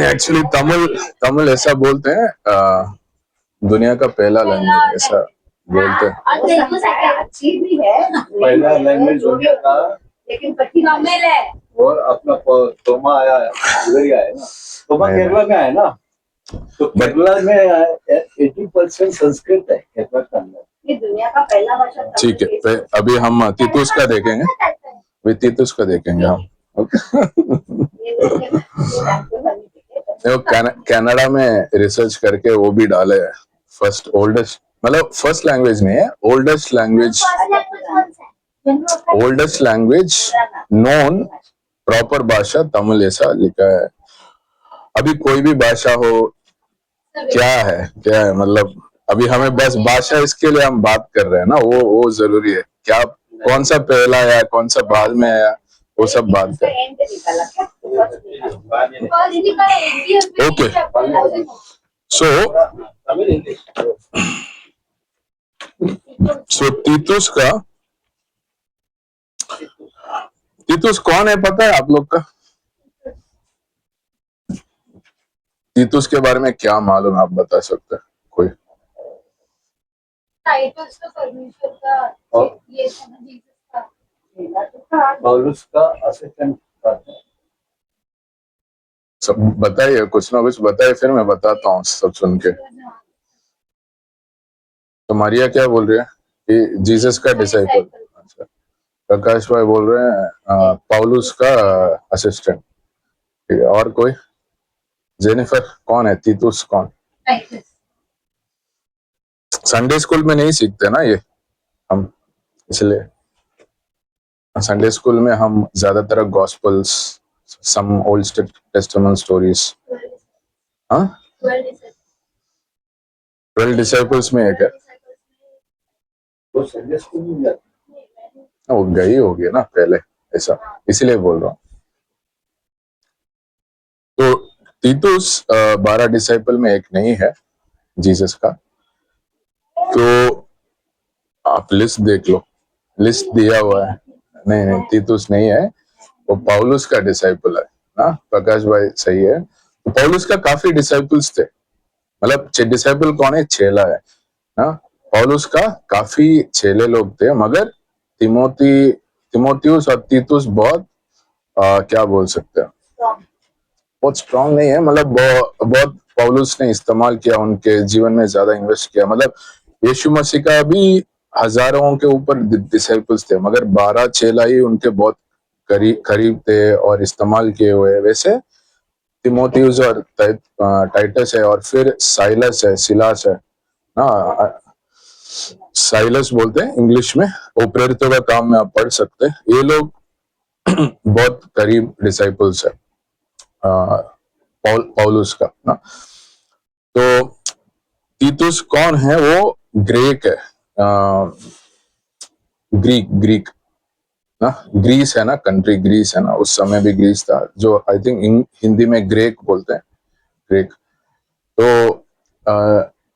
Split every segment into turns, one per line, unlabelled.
Actually Tamil Tamil ऐसा बोलते हैं, दुनिया का पहला लैंग्वेज ऐसा बोलते हैं।
अच्छी भी है, पहला लैंग्वेज दुनिया का, लेकिन तमिल है। और अपना तोमा आया इधर ही आया ना, तोमा केरला में आया ना, तो केरला में 80% संस्कृत है केरला के अंदर। ये दुनिया का पहला भाषा।
ठीक है, अभी हम तीतुस का देखेंगे, तीतुस का देखेंगे हम। कनाडा में रिसर्च करके वो भी डाले है, फर्स्ट ओल्डेस्ट, मतलब फर्स्ट लैंग्वेज नहीं है, ओल्डेस्ट लैंग्वेज नॉन प्रॉपर भाषा तमिल ऐसा लिखा है। अभी कोई भी भाषा हो, क्या है मतलब अभी हमें बस भाषा, इसके लिए हम बात कर रहे हैं ना, वो जरूरी है। क्या कौन सा पहला आया, कौन सा बाद में आया, वो सब बात कर। ओके, सो तीतुस कौन है पता है आप लोग का? तीतुस के बारे में क्या मालूम, आप बता सकते हैं कोई?
टाइटस तो परमेश्वर का, ये पौलुस का असिस्टेंट था।
सब बताइए, कुछ ना कुछ बताइए, फिर मैं बताता हूँ सब सुन के। तो मारिया क्या बोल रही है कि जीसस का डिसाइपल। अच्छा, प्रकाश भाई बोल रहे हैं पौलुस का असिस्टेंट। ठीक है, और कोई? जेनिफर कौन है? तीतुस कौन? संडे स्कूल में नहीं सीखते ना ये हम, इसलिए संडे स्कूल में हम ज्यादातर gospels, some old testament stories. हाँ, 12 डिसाइपल्स में एक है,
वो संडे स्कूल में जाते,
वो गई होगी ना पहले, ऐसा इसलिए बोल रहा हूँ। तो तीतुस 12 डिसाइपल में एक नहीं है जीसस का। तो आप लिस्ट देख लो, लिस्ट दिया हुआ है। नहीं, तीतुस नहीं है, वो पौलुस का डिसाइपल है ना। प्रकाश भाई सही है। तो पौलुस का काफी डिसाइपल्स थे, मतलब डिसाइपल कौन है? चेला है ना। पौलुस का काफी चेले लोग थे, मगर तिमोथियुस और तीतुस बहुत क्या बोल सकते हैं, बहुत स्ट्रांग नहीं है, मतलब बहुत पौलुस ने इस्तेमाल किया, उनके जीवन में ज्यादा इन्वेस्ट किया। मतलब यीशु मसीह का भी हजारों के ऊपर डिसाइपल्स थे, मगर 12 चेला ही उनके बहुत करीब थे और इस्तेमाल किए हुए। वैसे तिमोथियुस और टाइटस है, और फिर साइलस है, सिलास है ना, साइलस बोलते हैं इंग्लिश में। वो प्रेरितों का काम में आप पढ़ सकते हैं। ये लोग बहुत करीब डिसाइपल्स है पौलुस का ना। तो तीतुस कौन है? वो ग्रीक है, ग्रीक ना। ग्रीस है ना, कंट्री ग्रीस है ना, उस समय भी ग्रीस था, जो आई थिंक हिंदी में ग्रीक बोलते हैं, ग्रीक। तो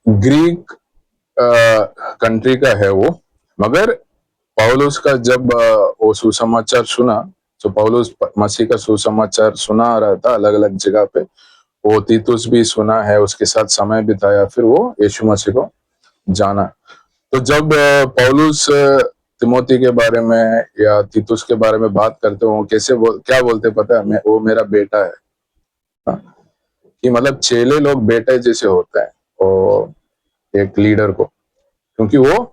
ग्रीक कंट्री का है वो। मगर पौलुस का जब वो सुसमाचार सुना, तो पौलुस मसीह का सुसमाचार सुना रहा था अलग अलग जगह पे, वो तीतुस भी सुना है, उसके साथ समय बिताया, फिर वो यीशु मसीह को जाना। तो जब पौलुस तिमोथी के बारे में या तीतुस के बारे में बात करते हो, कैसे क्या बोलते पता है? वो मेरा बेटा है। हाँ? कि मतलब चेले लोग बेटे जैसे होते हैं वो एक लीडर को, क्योंकि वो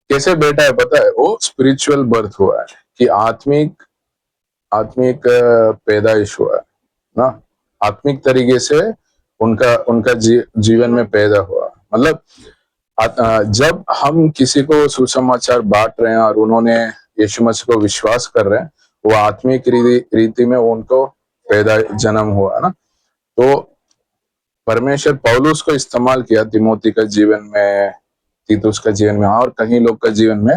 कैसे बेटा है पता है? वो स्पिरिचुअल बर्थ हुआ है, कि आत्मिक पैदाइश हुआ है ना, आत्मिक तरीके से उनका उनका जीवन में पैदा हुआ। मतलब जब हम किसी को सुसमाचार बांट रहे हैं और उन्होंने यीशु मसीह को विश्वास कर रहे हैं, वो आत्मिक रीति में उनको पैदा जन्म हुआ ना। तो परमेश्वर पौलुस को इस्तेमाल किया तिमोथी का जीवन में, तीतुस का जीवन में, और कहीं लोग का जीवन में,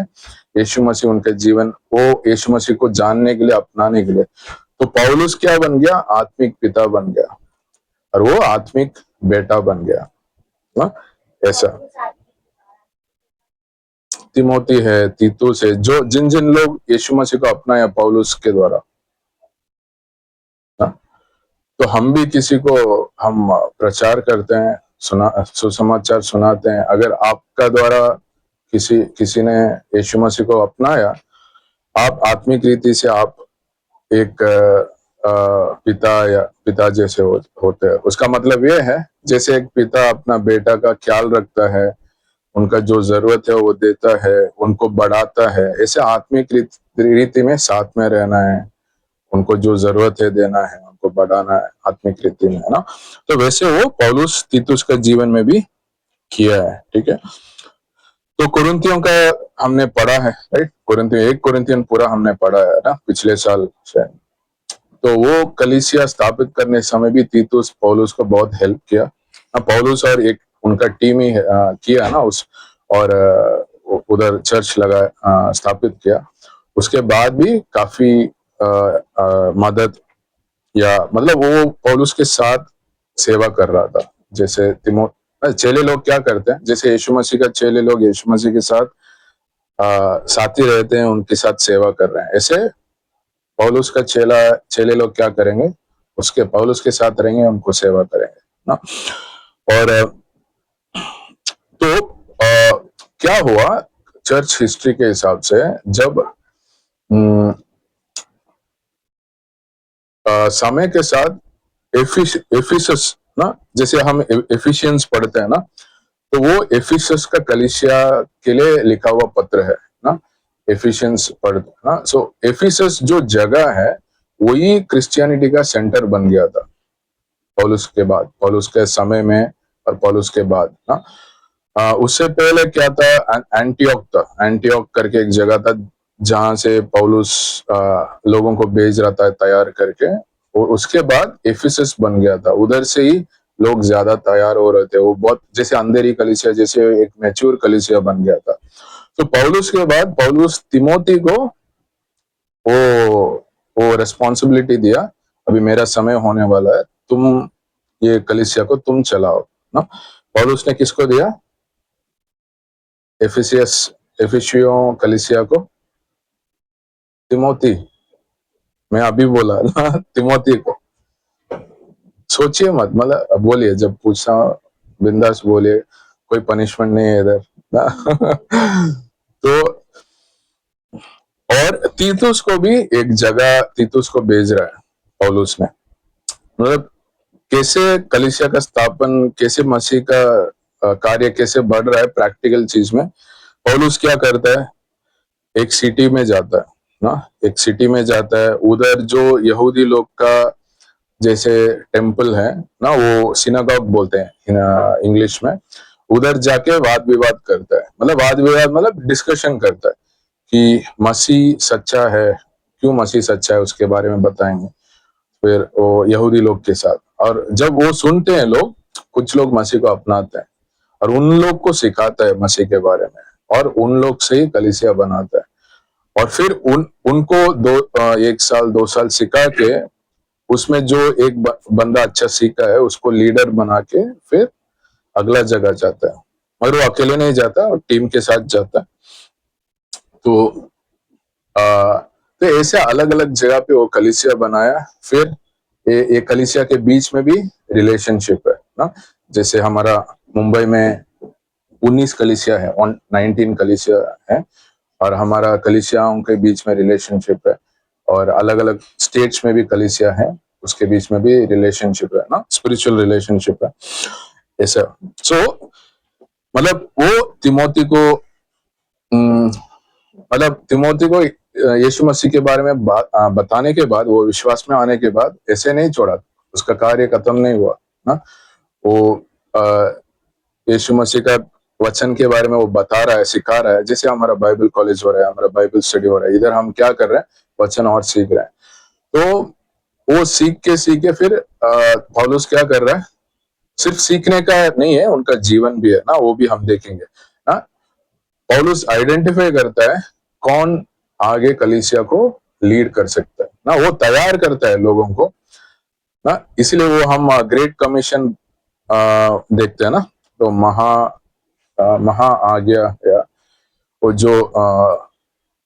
यीशु मसीह उनके जीवन वो यीशु मसीह को जानने के लिए, अपनाने के लिए। तो पौलुस क्या बन गया? आत्मिक पिता बन गया, और वो आत्मिक बेटा बन गया ना, ऐसा। तिमोती है, तीतुस है, जो जिन जिन लोग यीशु मसीह को अपनाया पौलुस के द्वारा, हाँ, तो हम भी किसी को हम प्रचार करते हैं, सुसमाचार सुनाते हैं। अगर आपका द्वारा किसी ने यीशु मसीह को अपनाया, आप आत्मिक रीति से आप एक पिता या पिता जैसे होते हैं। उसका मतलब ये है, जैसे एक पिता अपना बेटा का ख्याल रखता है, उनका जो जरूरत है वो देता है, उनको बढ़ाता है, ऐसे आत्मिक रीति में साथ में रहना है, उनको जो जरूरत है देना है, उनको बढ़ाना है आत्मिक रीति में, है ना। तो वैसे वो पौलुस तीतुस का जीवन में भी किया है, ठीक है। तो कुरिन्थियों का हमने पढ़ा है, राइट। कुरिन्थियन पूरा हमने पढ़ा है ना पिछले साल से। तो वो कलीसिया स्थापित करने समय भी तीतुस पौलुस को बहुत हेल्प किया। पौलुस और एक उनका टीम ही किया ना उस, और उधर चर्च लगा स्थापित किया। उसके बाद भी काफी मदद, या मतलब वो पौलुस के साथ सेवा कर रहा था। जैसे चेले लोग क्या करते हैं, जैसे यीशु मसीह का चेले लोग यीशु मसीह के साथ साथी रहते हैं, उनके साथ सेवा कर रहे हैं, ऐसे पौलुस का चेले लोग क्या करेंगे, उसके पौलुस के साथ रहेंगे, उनको सेवा करेंगे ना। और तो क्या हुआ चर्च हिस्ट्री के हिसाब से, जब समय के साथ एफिसस ना, जैसे हम एफिशियंस पढ़ते हैं ना, तो वो एफिसस का कलीसिया के लिए लिखा हुआ पत्र है ना, एफिशियंस पढ़ते हैं ना। सो एफिसस जो जगह है वही क्रिश्चियनिटी का सेंटर बन गया था पौलुस के बाद, पौलुस के समय में और पौलुस के बाद ना। उससे पहले क्या था, एंटियोक था, एंटियोक करके एक जगह था जहां से पौलुस लोगों को भेज रहा था तैयार करके, और उसके बाद एफिसस बन गया था। उधर से ही लोग ज्यादा तैयार हो रहे थे, वो बहुत जैसे अंधेरी कलीसिया जैसे एक मैच्योर कलीसिया बन गया था। तो पौलुस के बाद पौलुस तिमोथी को वो रिस्पॉन्सिबिलिटी दिया, अभी मेरा समय होने वाला है, तुम ये कलीसिया को तुम चलाओ ना। पौलुस ने किसको दिया, एफिसियों कलीसिया को तिमोथी, मैं अभी बोला ना तिमोथी को। सोचिए मत, मतलब बोलिए, जब पूछा बिंदास बोलिए, कोई पनिशमेंट नहीं है इधर ना। तो और तीतुस को भी एक जगह तीतुस को भेज रहा है पौलुस ने, मतलब कैसे कलीसिया का स्थापन, कैसे मसीह का कार्य कैसे बढ़ रहा है प्रैक्टिकल चीज में। पौलुस क्या करता है, एक सिटी में जाता है ना, एक सिटी में जाता है, उधर जो यहूदी लोग का जैसे टेम्पल है ना, वो सिनागॉग बोलते हैं इंग्लिश में, उधर जाके वाद विवाद करता है, मतलब वाद विवाद मतलब डिस्कशन करता है कि मसीह सच्चा है, क्यों मसीह सच्चा है उसके बारे में बताएंगे फिर वो यहूदी लोग के साथ। और जब वो सुनते हैं लोग, कुछ लोग मसीह को अपनाते हैं और उन लोग को सिखाता है मसीह के बारे में, और उन लोग से ही कलीसिया बनाता है। और फिर उनको 1 साल 2 साल सिखा के, उसमें जो एक बंदा अच्छा सीखा है उसको लीडर बना के फिर अगला जगह जाता है, और वो अकेले नहीं जाता और टीम के साथ जाता है। तो तो ऐसे अलग अलग जगह पे वो कलीसिया बनाया। फिर ये कलीसिया के बीच में भी रिलेशनशिप है ना, जैसे हमारा मुंबई में 19 कलीसिया है, 19 कलीसिया है, और हमारा कलीसियाओं के बीच में रिलेशनशिप है, और अलग अलग स्टेट्स में भी कलीसिया है, उसके बीच में भी रिलेशनशिप है ना, स्पिरिचुअल रिलेशनशिप है ऐसा। सो मतलब वो तिमोथी को मतलब तिमोथी को यीशु मसीह के बारे में बताने के बाद, वो विश्वास में आने के बाद ऐसे नहीं छोड़ा, उसका कार्य खत्म नहीं हुआ ना। वो यीशु मसीह का वचन के बारे में वो बता रहा है, सिखा रहा है, जैसे हमारा बाइबल कॉलेज हो रहा है, हमारा बाइबल स्टडी हो रहा है, इधर हम क्या कर रहे हैं, वचन और सीख रहे हैं। तो वो सीख के फिर पौलुस क्या कर रहा है, सिर्फ सीखने का नहीं है, उनका जीवन भी है ना, वो भी हम देखेंगे ना। पौलुस आइडेंटिफाई करता है कौन आगे कलीसिया को लीड कर सकता है ना, वो तैयार करता है लोगों को ना। इसलिए वो हम ग्रेट कमीशन देखते हैं ना, तो महा आज्ञा, या वो जो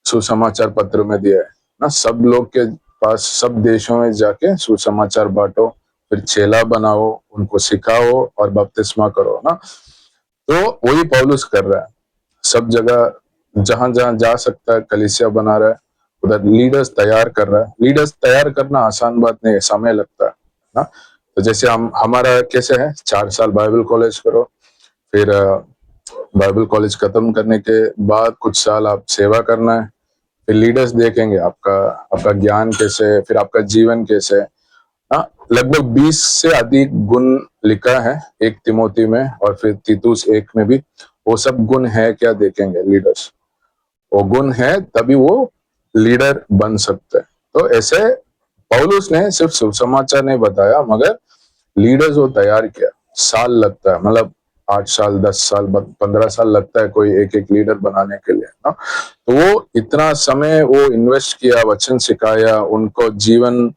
सुसमाचार पत्र में दिया है ना, सब लोग के पास सब देशों में जाके सुसमाचार बांटो, फिर चेला बनाओ, उनको सिखाओ और बपतिस्मा करो ना। तो वही पौलुस कर रहा है, सब जगह जहां जहां जा सकता है कलीसिया बना रहा है, उधर लीडर्स तैयार कर रहा है। लीडर्स तैयार करना आसान बात नहीं है, समय लगता है ना। तो जैसे हमारा कैसे है, 4 साल बाइबल कॉलेज करो, फिर बाइबल कॉलेज खत्म करने के बाद कुछ साल आप सेवा करना है, फिर लीडर्स देखेंगे आपका आपका ज्ञान कैसे, फिर आपका जीवन कैसे। हाँ, लगभग 20 से अधिक गुण लिखा है एक तिमोथी में और फिर तीतुस 1 में भी। वो सब गुण है क्या देखेंगे लीडर्स, वो गुण है तभी वो लीडर बन सकते हैं। तो ऐसे पौलुस ने सिर्फ सुसमाचार नहीं बताया, मगर लीडर्स वो तैयार किया। साल लगता है, मतलब 8 साल 10 साल 15 साल लगता है कोई एक एक लीडर बनाने के लिए ना। तो वो इतना समय वो इन्वेस्ट किया, वचन सिखाया उनको, जीवन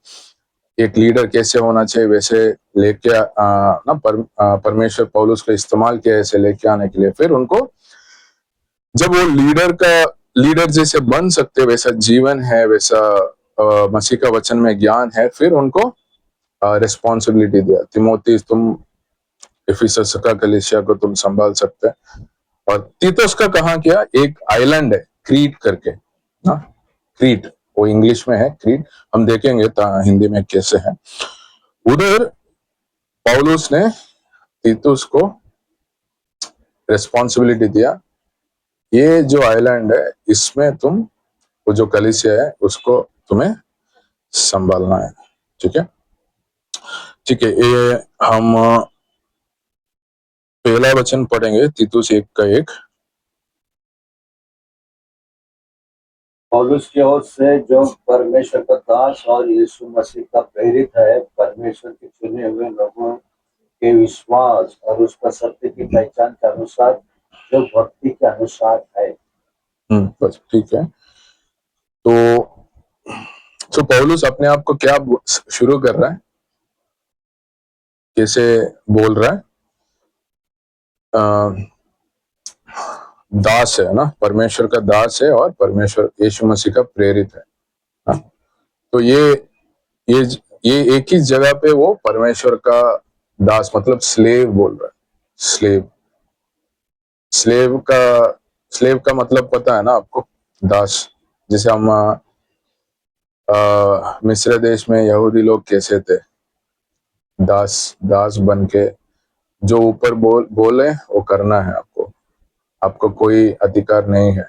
एक लीडर कैसे होना चाहिए वैसे लेके परमेश्वर पौलुस को इस्तेमाल किया ऐसे लेके आने के लिए। फिर उनको जब वो लीडर जैसे बन सकते, वैसा जीवन है, वैसा मसीह का वचन में ज्ञान है, फिर उनको रिस्पॉन्सिबिलिटी दिया, तिमोथी तुम इफिसस का कलीसिया को तुम संभाल सकते हैं। और तीतुस का कहा किया, एक आइलैंड है क्रीट करके ना, क्रीट वो इंग्लिश में है क्रीट, हम देखेंगे हिंदी में कैसे है। उधर पौलुस ने तीतुस को रिस्पॉन्सिबिलिटी दिया, ये जो आइलैंड है इसमें तुम वो जो कलीसिया है उसको तुम्हें संभालना है। ठीक है, ठीक है। ये हम पहला वचन पढ़ेंगे तीतुस 1:1।
पौलुस की ओर से जो परमेश्वर का दास और यीशु मसीह का प्रेरित है, परमेश्वर के चुने हुए लोगों के विश्वास और उस पर सत्य की पहचान के अनुसार, जो भक्ति के अनुसार है।
बस ठीक है। तो पौलुस अपने आप को क्या शुरू कर रहा है, कैसे बोल रहा है, दास है ना, परमेश्वर का दास है और परमेश्वर यीशु मसीह का प्रेरित है ना? तो ये ये एक ही जगह पे वो परमेश्वर का दास मतलब स्लेव बोल रहा है। स्लेव स्लेव का मतलब पता है ना आपको, दास। जैसे हम मिस्र देश में यहूदी लोग कैसे थे, दास बन के जो ऊपर बोले वो करना है आपको, आपको कोई अधिकार नहीं है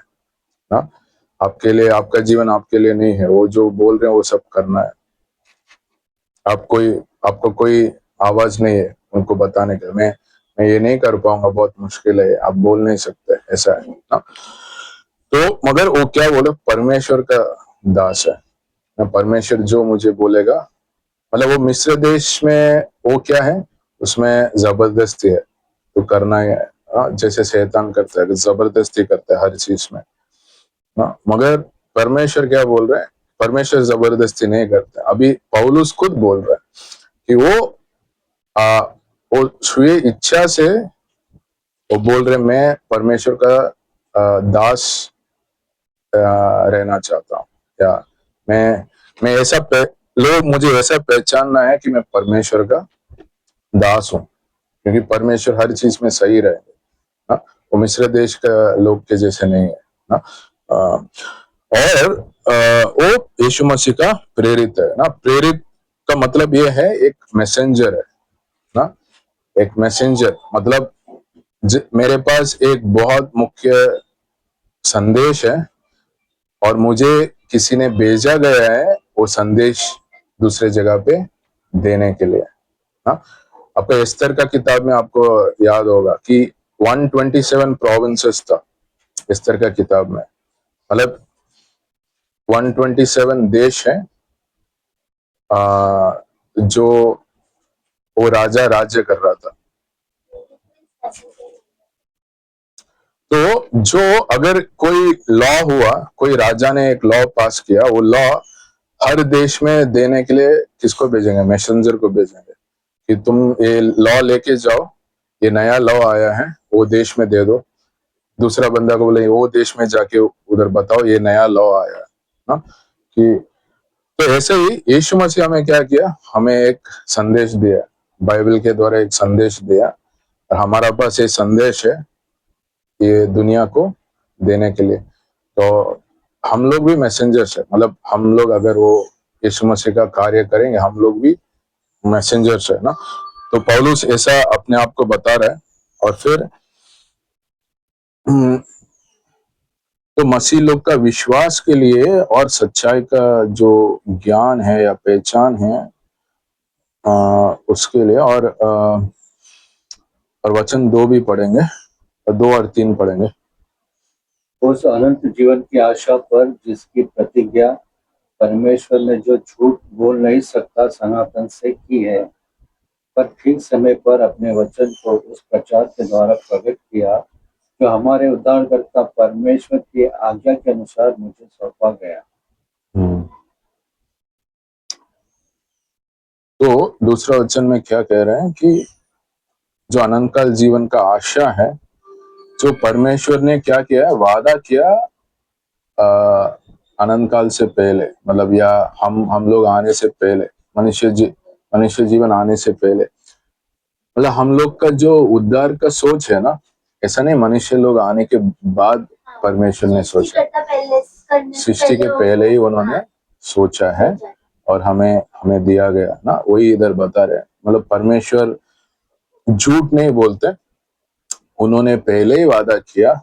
ना, आपके लिए आपका जीवन आपके लिए नहीं है, वो जो बोल रहे हैं वो सब करना है। आपको कोई आवाज नहीं है उनको बताने का, मैं ये नहीं कर पाऊंगा, बहुत मुश्किल है, आप बोल नहीं सकते, ऐसा है ना। तो मगर वो क्या बोले, परमेश्वर का दास है ना, परमेश्वर जो मुझे बोलेगा, मतलब वो मिस्र देश में वो क्या है, उसमें जबरदस्ती है तो करना ही है। जैसे शैतान करता है, जबरदस्ती करता है हर चीज में ना। मगर परमेश्वर क्या बोल रहे हैं, परमेश्वर जबरदस्ती नहीं करता। अभी पौलुस खुद बोल रहा है कि वो स्वीय इच्छा से वो बोल रहे, मैं परमेश्वर का दास रहना चाहता हूँ, या मैं ऐसा लोग मुझे ऐसा पहचानना है कि मैं परमेश्वर का दास हूँ, क्योंकि परमेश्वर हर चीज में सही रहेंगे ना, वो मिस्र देश का लोग के जैसे नहीं है ना। और वो यीशु मसीह का प्रेरित है ना। प्रेरित का मतलब ये है एक मैसेंजर है ना, एक मैसेंजर मतलब मेरे पास एक बहुत मुख्य संदेश है और मुझे किसी ने भेजा गया है वो संदेश दूसरे जगह पे देने के लिए ना। आपका एस्तर का किताब में आपको याद होगा कि 127 प्रोविंसेस था एस्तर का किताब में, मतलब 127 देश है जो वो राजा राज्य कर रहा था। तो जो अगर कोई लॉ हुआ, कोई राजा ने एक लॉ पास किया, वो लॉ हर देश में देने के लिए किसको भेजेंगे, मैसेंजर को भेजेंगे कि तुम ये लॉ लेके जाओ, ये नया लॉ आया है, वो देश में दे दो दूसरा बंदा को बोले वो देश में जाके उधर बताओ ये नया लॉ आया ना, कि तो ऐसे ही यीशु मसीह हमें क्या किया, हमें एक संदेश दिया, बाइबल के द्वारा एक संदेश दिया, और हमारा पास ये संदेश है ये दुनिया को देने के लिए। तो हम लोग भी मैसेंजर्स है, मतलब हम लोग अगर वो यीशु मसीह का कार्य करेंगे, हम लोग भी मैसेंजर्स है ना। तो पौलुस ऐसा अपने आप को बता रहा है। और फिर तो मसीह लोग का विश्वास के लिए और सच्चाई का जो ज्ञान है या पहचान है, उसके लिए और वचन 2 भी पढ़ेंगे, 2 और 3 पढ़ेंगे।
उस अनंत जीवन की आशा पर जिसकी प्रतिज्ञा परमेश्वर ने जो झूठ बोल नहीं सकता सनातन से की है, पर ठीक समय पर अपने वचन को उस प्रचार के द्वारा प्रकट किया जो हमारे उद्धारकर्ता परमेश्वर की आज्ञा के अनुसार मुझे सौंपा गया।
तो दूसरा वचन में क्या कह रहे हैं कि जो अनंत काल जीवन का आशा है, जो परमेश्वर ने क्या किया, वादा किया अनंत काल से पहले, मतलब या हम लोग आने से पहले, मनुष्य जीवन आने से पहले, मतलब हम लोग का जो उद्धार का सोच है ना, ऐसा नहीं मनुष्य लोग आने के बाद परमेश्वर ने सोचा, सृष्टि के पहले ही उन्होंने सोचा है और हमें दिया गया ना, वही इधर बता रहे हैं। मतलब परमेश्वर झूठ नहीं बोलते, उन्होंने पहले ही वादा किया,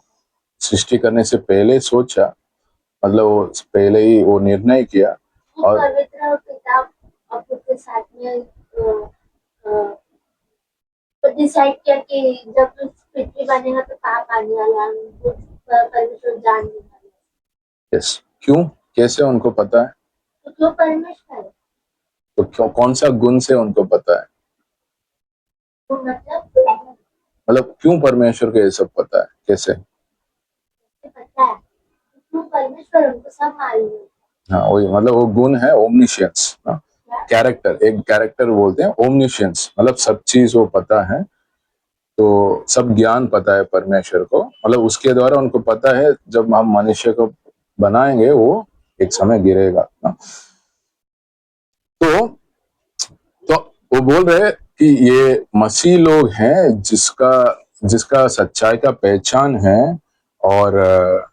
सृष्टि करने से पहले सोचा, मतलब वो पहले ही वो निर्णय किया। और
पवित्र किताब आपके साथ में डिसाइड किया कि जब पृथ्वी बनेगा तो पाप आने वाला है, परमेश्वर जान नहीं वाला।
यस, क्यों, कैसे उनको पता है?
तो क्यों परमेश्वर है?
तो क्यों, कौन सा गुण से उनको पता है?
तो मतलब
क्यों परमेश्वर को ये सब पता है, कैसे
पता है? क्यों परमेश्वर उनको सब मालूम है।
हाँ, वही, मतलब वो गुण है ओमनिशियंस, कैरेक्टर, एक कैरेक्टर बोलते हैं ओमनिशियंस, मतलब सब चीज वो पता है, तो सब ज्ञान पता है परमेश्वर को, मतलब उसके द्वारा उनको पता है जब हम मनुष्य को बनाएंगे वो एक समय गिरेगा ना। तो वो बोल रहे कि ये मसीह लोग हैं जिसका सच्चाई का पहचान है, और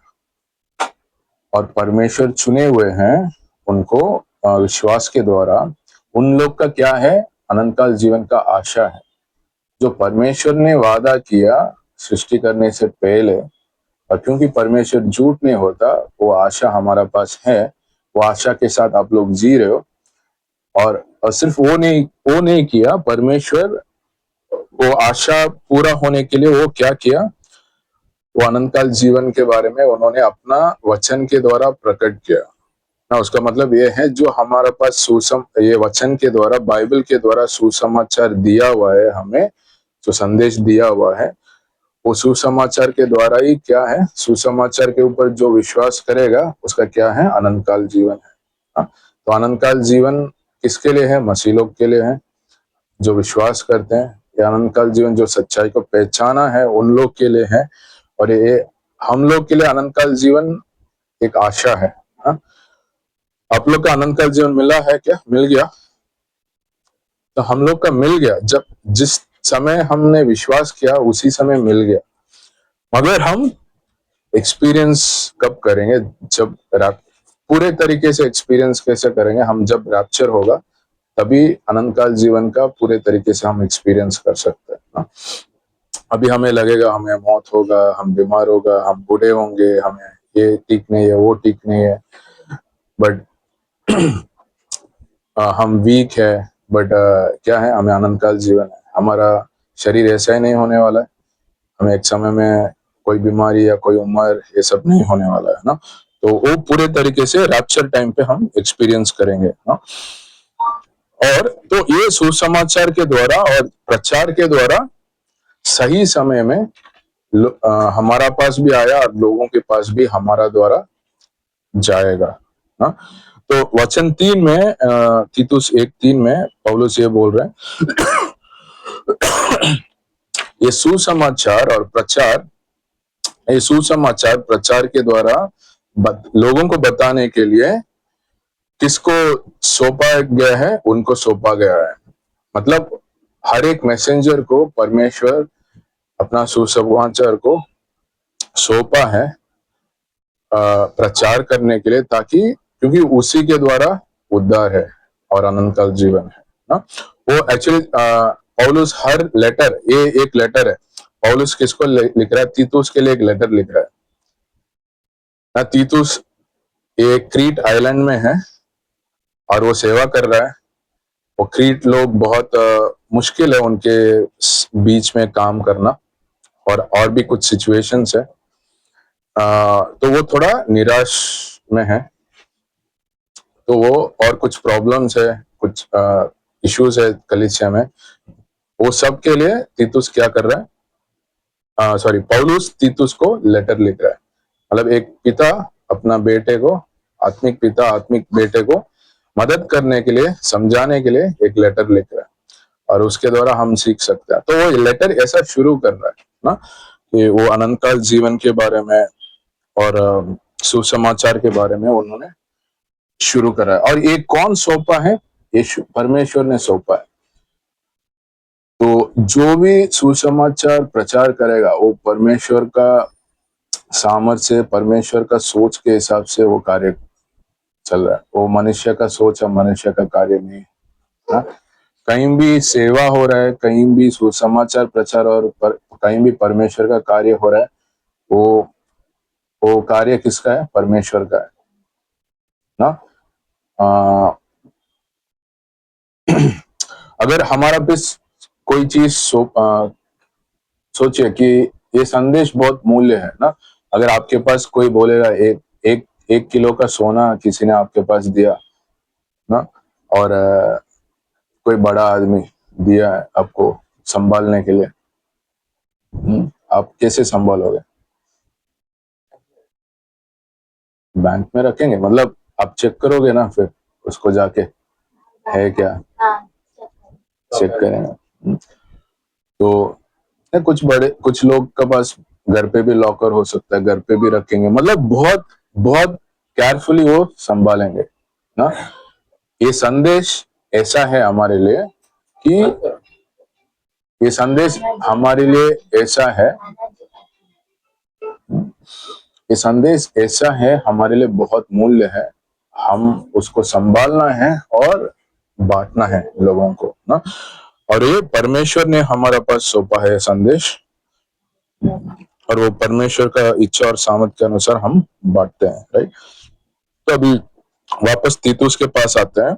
परमेश्वर चुने हुए हैं उनको विश्वास के द्वारा। उन लोग का क्या है, अनंत काल जीवन का आशा है, जो परमेश्वर ने वादा किया सृष्टि करने से पहले। और क्योंकि परमेश्वर झूठ नहीं होता, वो आशा हमारा पास है, वो आशा के साथ आप लोग जी रहे हो। और सिर्फ वो नहीं किया, परमेश्वर वो आशा पूरा होने के लिए वो क्या किया, वो अनंत काल जीवन के बारे में उन्होंने अपना वचन के द्वारा प्रकट किया ना। उसका मतलब ये है जो हमारे पास ये वचन के द्वारा, बाइबल के द्वारा सुसमाचार दिया हुआ है, हमें जो संदेश दिया हुआ है, वो सुसमाचार के द्वारा ही क्या है, सुसमाचार के ऊपर जो विश्वास करेगा उसका क्या है, अनंत काल जीवन है। तो अनंत काल जीवन किसके लिए है? मसीह लोग के लिए है, जो विश्वास करते हैं। ये अनंत काल जीवन जो सच्चाई को पहचाना है उन लोग के लिए है, और ये हम लोग के लिए अनंत काल जीवन एक आशा है। आप लोग का अनंत काल जीवन मिला है क्या? मिल गया? तो हम लोग का मिल गया, जब जिस समय हमने विश्वास किया उसी समय मिल गया। मगर हम एक्सपीरियंस कब करेंगे? जब पूरे तरीके से एक्सपीरियंस कैसे करेंगे? हम जब रैप्चर होगा तभी अनंत काल जीवन का पूरे तरीके से हम एक्सपीरियंस कर सकते हैं ना। अभी हमें लगेगा हमें मौत होगा, हम बीमार होगा, हम बूढ़े होंगे, हमें ये ठीक नहीं है, वो ठीक नहीं है, बट हम वीक है, बट क्या है, हमें अनंत काल जीवन है। हमारा शरीर ऐसा ही नहीं होने वाला है, हमें एक समय में कोई बीमारी या कोई उम्र ये सब नहीं होने वाला है ना। तो वो पूरे तरीके से रैप्चर टाइम पे हम एक्सपीरियंस करेंगे ना। और तो ये सुसमाचार के द्वारा और प्रचार के द्वारा सही समय में हमारा पास भी आया और लोगों के पास भी हमारा द्वारा जाएगा ना। तो वचन 3 में, तीतुस 1:3 में पौलुस ये बोल रहे हैं ये सुसमाचार और प्रचार ये सुसमाचार प्रचार के द्वारा लोगों को बताने के लिए किसको सौंपा गया है, उनको सौंपा गया है। मतलब हर एक मैसेंजर को परमेश्वर अपना सुसमाचार को सौंपा है प्रचार करने के लिए, ताकि क्योंकि उसी के द्वारा उद्धार है और अनंत काल जीवन है ना। वो एक्चुअली पौलुस हर लेटर, ये एक लेटर है, पौलुस किसको लिख रहा है? तीतुस के लिए एक लेटर लिख रहा है ना। तीतुस ये क्रीट आइलैंड में है और वो सेवा कर रहा है। वो क्रीट लोग बहुत मुश्किल है उनके बीच में काम करना, और भी कुछ सिचुएशंस है। तो वो थोड़ा निराश में है, तो वो और कुछ प्रॉब्लम्स है, कुछ इश्यूज है कलीसिया में। वो सब के लिए तीतुस क्या कर रहा है? पौलुस तीतुस को लेटर लिख रहा है। मतलब एक पिता अपना बेटे को, आत्मिक पिता आत्मिक बेटे को मदद करने के लिए, समझाने के लिए एक लेटर लिख रहा है, और उसके द्वारा हम सीख सकते हैं। तो वो लेटर ऐसा शुरू कर रहा है ना कि वो अनंत काल जीवन के बारे में और सुसमाचार के बारे में उन्होंने शुरू करा है। और ये कौन सौंपा है? यीशु परमेश्वर ने सौंपा है। तो जो भी सुसमाचार प्रचार करेगा वो परमेश्वर का सामर्थ्य, परमेश्वर का सोच के हिसाब से वो कार्य चल रहा है। वो मनुष्य का सोच और मनुष्य का कार्य नहीं है ना। कहीं भी सेवा हो रहा है, कहीं भी सुसमाचार प्रचार और कहीं भी परमेश्वर का कार्य हो रहा है, वो कार्य किसका है? परमेश्वर का है ना। अगर हमारा भी कोई चीज सोचिए कि ये संदेश बहुत मूल्य है ना। अगर आपके पास कोई बोलेगा एक किलो का सोना किसी ने आपके पास दिया ना, और कोई बड़ा आदमी दिया है आपको संभालने के लिए, आप कैसे संभालोगे? बैंक में रखेंगे? मतलब आप चेक करोगे ना, फिर उसको जाके है क्या चेक करेंगे। तो कुछ लोग के पास घर पे भी लॉकर हो सकता है, घर पे भी रखेंगे। मतलब बहुत बहुत केयरफुली वो संभालेंगे ना। ये संदेश ऐसा है हमारे लिए कि ये संदेश हमारे लिए ऐसा है, ये संदेश ऐसा है हमारे लिए बहुत मूल्य है। हम उसको संभालना है और बांटना है लोगों को ना। और ये परमेश्वर ने हमारे पास सौंपा है संदेश, और वो परमेश्वर का इच्छा और सामर्थ के अनुसार हम बांटते हैं, राइट। तो अभी वापस तीतुस के पास आते हैं।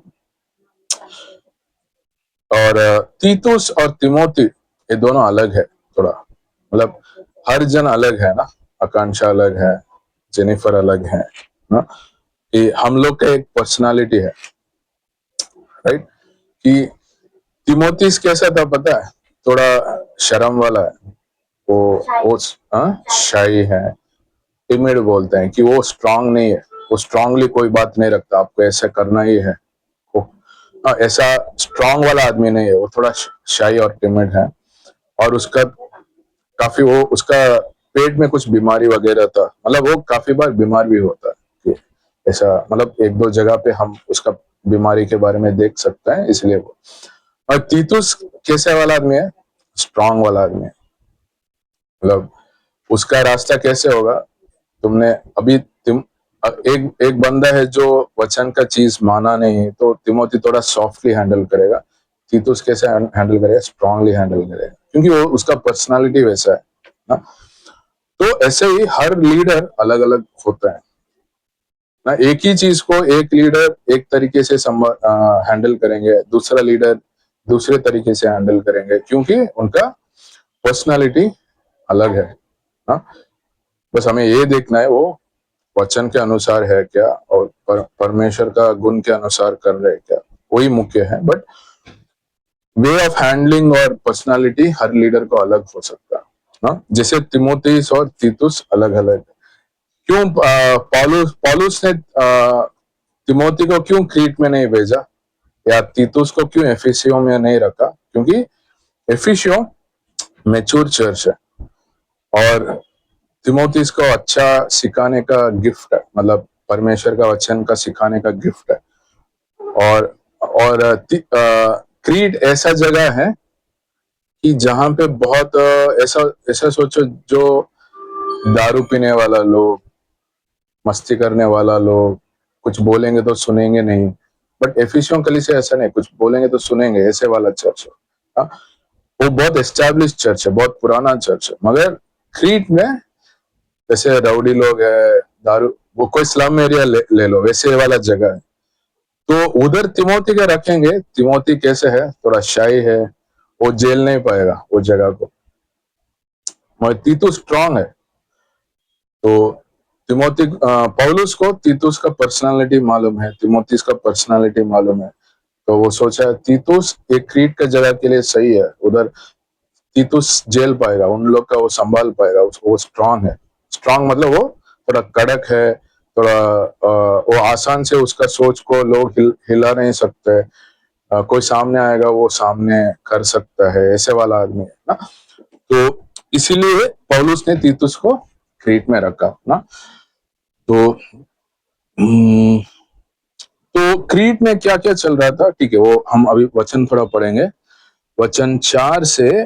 और तीतुस और तिमोथी ये दोनों अलग है थोड़ा। मतलब हर जन अलग है ना। आकांक्षा अलग है, जेनिफर अलग है ना। कि हम लोग का एक पर्सनालिटी है, राइट। कि तिमोथीस कैसा था पता है? थोड़ा शर्म वाला है, वो शाई है, टिमिड बोलते हैं कि वो स्ट्रांग नहीं है। वो स्ट्रांगली कोई बात नहीं रखता, आपको ऐसा करना ही है। ऐसा स्ट्रांग वाला आदमी नहीं है, वो थोड़ा शाई और टिमिड है। और उसका पेट में कुछ बीमारी वगैरह था। मतलब वो काफी बार बीमार भी होता है, ऐसा मतलब एक दो जगह पे हम उसका बीमारी के बारे में देख सकते हैं, इसलिए वो। और तीतुस कैसे वाला आदमी है? स्ट्रांग वाला आदमी है। मतलब उसका रास्ता कैसे होगा? तुमने अभी एक बंदा है जो वचन का चीज माना नहीं, तो तिमोथी थोड़ा सॉफ्टली हैंडल करेगा। तीतुस कैसे हैंडल करेगा? स्ट्रांगली हैंडल करेगा, क्योंकि वो उसका पर्सनालिटी वैसा है ना। तो ऐसे ही हर लीडर अलग अलग होता है ना। एक ही चीज को एक लीडर एक तरीके से हैंडल करेंगे, दूसरा लीडर दूसरे तरीके से हैंडल करेंगे, क्योंकि उनका पर्सनालिटी अलग है ना। बस हमें ये देखना है वो वचन के अनुसार है क्या, और परमेश्वर का गुण के अनुसार कर रहे क्या, वही मुख्य है। बट वे ऑफ हैंडलिंग और पर्सनालिटी हर लीडर को अलग हो सकता है ना। जैसे तिमोथीस और तीतुस अलग अलग। क्यों पौलुस ने तिमोथी को क्यों क्रीट में नहीं भेजा, या तीतुस को क्यों एफिसियों में नहीं रखा? क्योंकि एफिसियों मैच्योर चर्च है, और तिमोथी को अच्छा सिखाने का गिफ्ट है, मतलब परमेश्वर का वचन का सिखाने का गिफ्ट है। और क्रीट ऐसा जगह है कि जहां पे बहुत ऐसा ऐसा सोचो, जो दारू पीने वाला लोग, मस्ती करने वाला लोग, कुछ बोलेंगे तो सुनेंगे नहीं, बट एफिसियों कलीसिया ऐसा नहीं, कुछ बोलेंगे तो सुनेंगे, ऐसे वाला चर्च है। हाँ? वो बहुत एस्टैब्लिश चर्च है, बहुत पुराना चर्च है। मगर क्रीट में जैसे राउडी लोग है, दारू, वो कोई स्लम एरिया ले लो, वैसे वाला जगह है। तो उधर तिमोथी का रखेंगे। तिमोथी कैसे है, थोड़ा शाई है, वो जेल नहीं पाएगा वो जगह को। मगर तीतुस स्ट्रांग है। तो तिमोथी पौलुस को तीतुस का पर्सनालिटी मालूम है, तिमोथी का पर्सनालिटी मालूम है। तो वो सोचा है तीतुस एक क्रीट का जगह के लिए सही है, उधर तीतुस जेल पाएगा, उन लोग का वो संभाल पाएगा, वो स्ट्रांग है। स्ट्रांग मतलब वो थोड़ा कड़क है, थोड़ा वो आसान से उसका सोच को लोग हिला नहीं सकते। कोई सामने आएगा वो सामने कर सकता है, ऐसे वाला आदमी है ना। तो इसीलिए पौलुस ने तीतुस को क्रीट में रखा ना। तो तो क्रीट में क्या क्या चल रहा था, ठीक है, वो हम अभी वचन थोड़ा पढ़ेंगे। वचन 4 से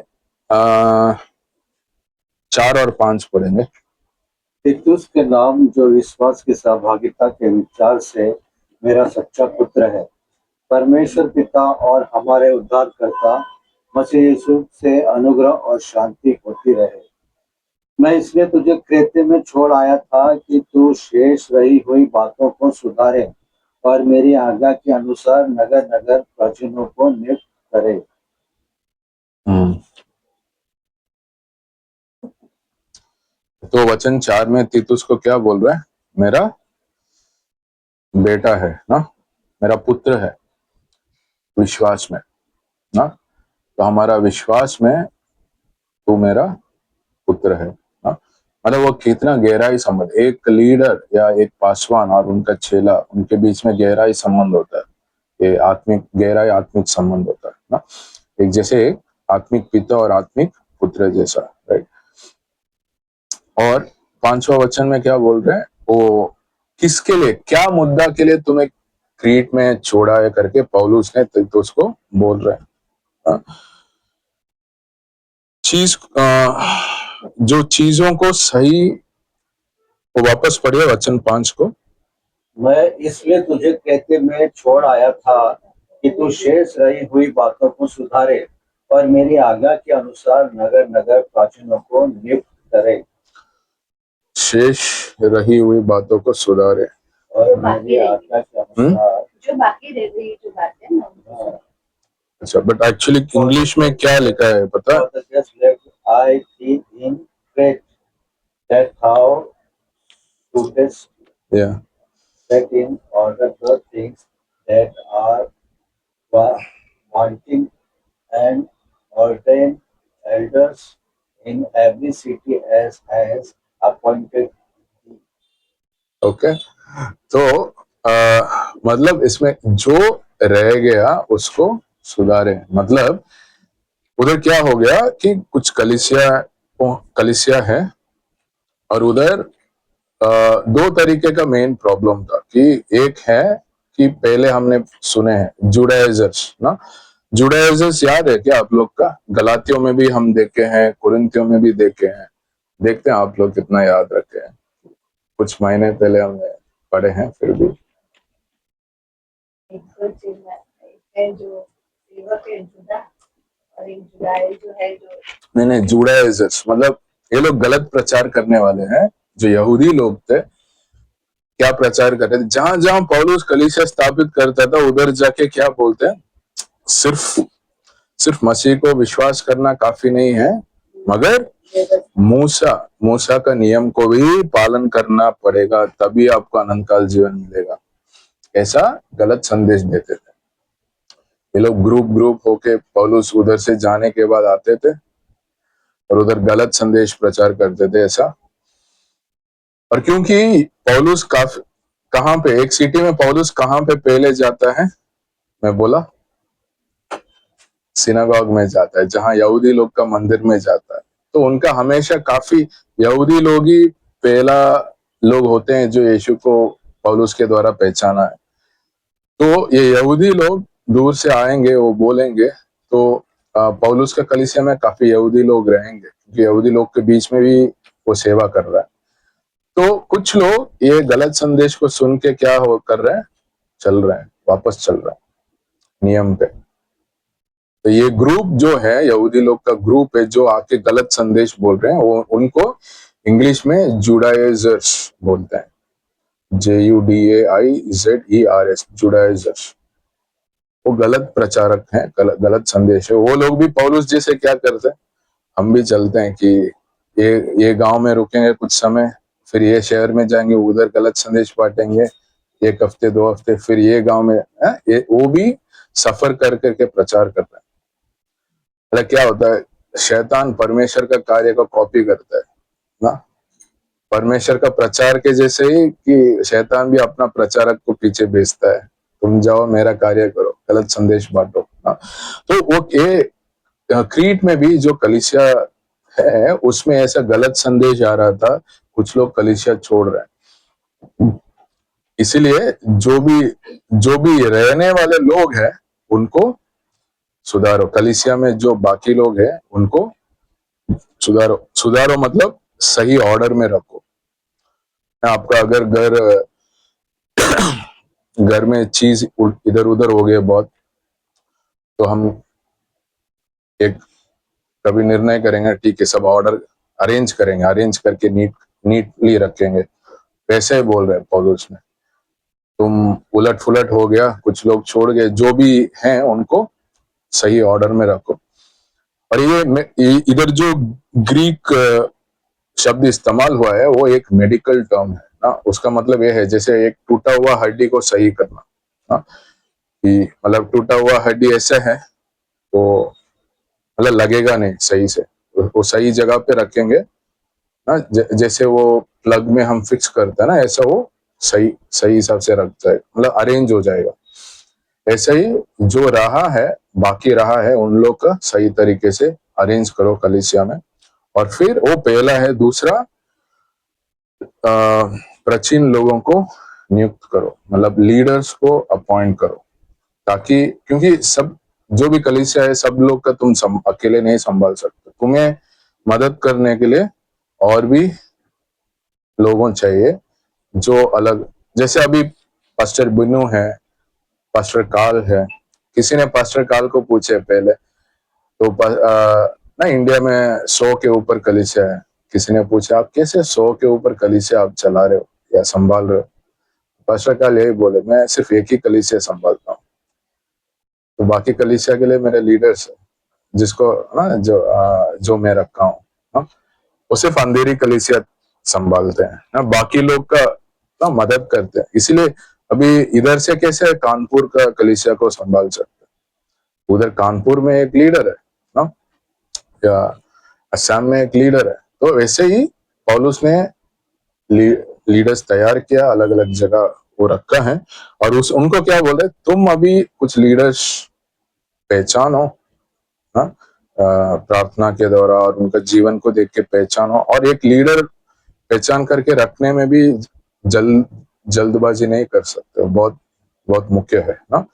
4 और 5 पढ़ेंगे।
तीतुस के नाम, जो विश्वास की सहभागिता के विचार से मेरा सच्चा पुत्र है, परमेश्वर पिता और हमारे उद्धारकर्ता मसीह यीशु से अनुग्रह और शांति होती रहे। मैं इसलिए तुझे क्रेते में छोड़ आया था कि तू शेष रही हुई बातों को सुधारे और मेरी आज्ञा के अनुसार नगर नगर प्राचीनों को नियुक्त करे।
तो वचन 4 में तीतुस को क्या बोल रहा है, मेरा बेटा है ना, मेरा पुत्र है विश्वास में ना। तो हमारा विश्वास में तू मेरा पुत्र है ना। मतलब वो कितना गहराई संबंध, एक लीडर या एक पासवान और उनका चेला, उनके बीच में गहराई संबंध होता है। ये आत्मिक गहराई, आत्मिक संबंध होता है ना। एक जैसे एक आत्मिक पिता और आत्मिक पुत्र जैसा, राइट। और 5वां वचन में क्या बोल रहे हैं, वो किसके लिए, क्या मुद्दा के लिए तुम्हें क्रीट में छोड़ा है करके पौलुस ने तीतुस को बोल रहे हैं। चीज जो चीजों को सही, वो वापस पढ़िए वचन 5 को।
मैं इसलिए तुझे क्रेते में छोड़ आया था कि तू शेष रही हुई बातों को सुधारे और मेरी आज्ञा के अनुसार नगर नगर प्राचीनों को नियुक्त करे।
शेष रही हुई बातों को सुधारे
और मेरी आज्ञा के अनुसार
जो बाकी रह गई जो बातें ना,
अच्छा, बट एक्चुअली इंग्लिश में क्या लिखा है पता?
just left I thee in Crete, that thou shouldest
या
set in order the things that are wanting, and ordain elders in every city as has appointed thee.
Okay. तो मतलब इसमें जो रह गया उसको सुधारे, मतलब उधर क्या हो गया कि कुछ कलिसिया है, और उधर दो तरीके का मेन प्रॉब्लम था। कि एक है कि पहले हमने सुने हैं जुडाइजर्स ना। जुडाइजर्स याद है क्या आप लोग का? गलातियों में भी हम देखे हैं, कुरिन्थियों में भी देखे हैं। देखते हैं आप लोग कितना याद रखे हैं, कुछ महीने पहले हमने पढ़े हैं फिर भी।
एक दो चीज है जो सेवक है जुदा, और एक जुदाई जो है जो
नहीं, जुडाइजर्स मतलब ये लोग गलत प्रचार करने वाले हैं। जो यहूदी लोग थे, क्या प्रचार कर रहे थे, जहां जहां पौलुस कलीसिया स्थापित करता था उधर जाके क्या बोलते हैं, सिर्फ मसीह को विश्वास करना काफी नहीं है, मगर मूसा का नियम को भी पालन करना पड़ेगा, तभी आपको अनंत काल जीवन मिलेगा। ऐसा गलत संदेश देते थे ये लोग। ग्रुप होके पौलुस उधर से जाने के बाद आते थे और उधर गलत संदेश प्रचार करते थे ऐसा। और क्योंकि पौलुस कहां पे, एक सिटी में पौलुस कहां पे पहले जाता है, मैं बोला सिनागॉग में जाता है, जहां यहूदी लोग का मंदिर में जाता है। तो उनका हमेशा काफी यहूदी लोग ही पहला लोग होते हैं जो यीशु को पौलुस के द्वारा पहचाना है। तो ये यहूदी लोग दूर से आएंगे, वो बोलेंगे, तो पौलुस का कलीसिया में काफी यहूदी लोग रहेंगे, क्योंकि यहूदी लोग के बीच में भी वो सेवा कर रहा है। तो कुछ लोग ये गलत संदेश को सुन के क्या हो कर रहे हैं, चल रहे हैं, वापस चल रहे हैं नियम पे। तो ये ग्रुप जो है, यहूदी लोग का ग्रुप है जो आके गलत संदेश बोल रहे हैं, वो उनको इंग्लिश में जुडाइजर्स बोलते हैं, JUDAIZERS, जुडाइजर्स। वो गलत प्रचारक हैं, गलत संदेश है। वो लोग भी पौलुस जैसे क्या करते हैं, हम भी चलते हैं कि ये गांव में रुकेंगे कुछ समय, फिर ये शहर में जाएंगे, उधर गलत संदेश बांटेंगे 1 हफ्ते 2 हफ्ते, फिर ये गांव में वो भी सफर कर करके प्रचार करता है। मतलब क्या होता है, शैतान परमेश्वर का कार्य को कॉपी करता है ना, परमेश्वर का प्रचार के जैसे ही कि शैतान भी अपना प्रचारक को पीछे भेजता है, तुम जाओ मेरा कार्य करो, गलत संदेश बांटो ना। तो वो ये क्रीट में भी जो कलीसिया है उसमें ऐसा गलत संदेश आ रहा था, कुछ लोग कलीसिया छोड़ रहे हैं। इसीलिए जो भी रहने वाले लोग हैं उनको सुधारो, कलीसिया में जो बाकी लोग हैं उनको सुधारो मतलब सही ऑर्डर में रखो। आपका अगर घर में चीज इधर उधर हो गए बहुत, तो हम एक कभी निर्णय करेंगे, ठीक है सब ऑर्डर अरेंज करेंगे, अरेंज करके नीटली रखेंगे। वैसे ही बोल रहे हैं पौलुस ने, तुम उलट फुलट हो गया, कुछ लोग छोड़ गए, जो भी हैं उनको सही ऑर्डर में रखो। और ये इधर जो ग्रीक शब्द इस्तेमाल हुआ है वो एक मेडिकल टर्म है ना, उसका मतलब ये है जैसे एक टूटा हुआ हड्डी को सही करना ना, कि मतलब टूटा हुआ हड्डी ऐसा है तो मतलब लगेगा नहीं सही से, वो सही जगह पे रखेंगे ना, जैसे वो प्लग में हम फिक्स करते हैं ना, ऐसा वो सही हिसाब से रख जाएगा, मतलब अरेंज हो जाएगा। ऐसे ही जो रहा है, बाकी रहा है, उन लोग का सही तरीके से अरेंज करो कलीसिया में। और फिर वो पहला है। दूसरा, प्राचीन लोगों को नियुक्त करो, मतलब लीडर्स को अपॉइंट करो, ताकि क्योंकि सब जो भी कलीसिया है सब लोग का तुम अकेले नहीं संभाल सकते, तुम्हें मदद करने के लिए और भी लोगों चाहिए जो अलग, जैसे अभी पास्टर बिनू है, पास्टर काल है। किसी ने पास्टर काल को पूछे पहले तो ना इंडिया में 100 के ऊपर कलीसिया है, किसी ने पूछा आप कैसे 100 के ऊपर कलीसिया आप चला रहे हो या संभाल रहे हो? पास्टर काल यही बोले, मैं सिर्फ एक ही कलीसिया संभालता हूँ, तो बाकी कलीसिया के लिए मेरे लीडर्स है, जिसको ना जो मैं रखा हूँ वो सिर्फ अंधेरी कलीसिया संभालते हैं ना, बाकी लोग का ना मदद करते हैं। इसीलिए अभी इधर से कैसे कानपुर का कलीसिया को संभाल सकते हैं, उधर कानपुर में एक लीडर है ना, या असम में एक लीडर है। तो वैसे ही पौलुस ने लीडर्स तैयार किया, अलग अलग जगह वो रखा है, और उनको क्या बोल रहे, तुम अभी कुछ लीडर्स पहचानो ना, प्रार्थना के द्वारा और उनका जीवन को देख के पहचानो। और एक लीडर पहचान करके रखने में भी जल्दबाजी नहीं कर सकते, बहुत बहुत मुख्य है ना,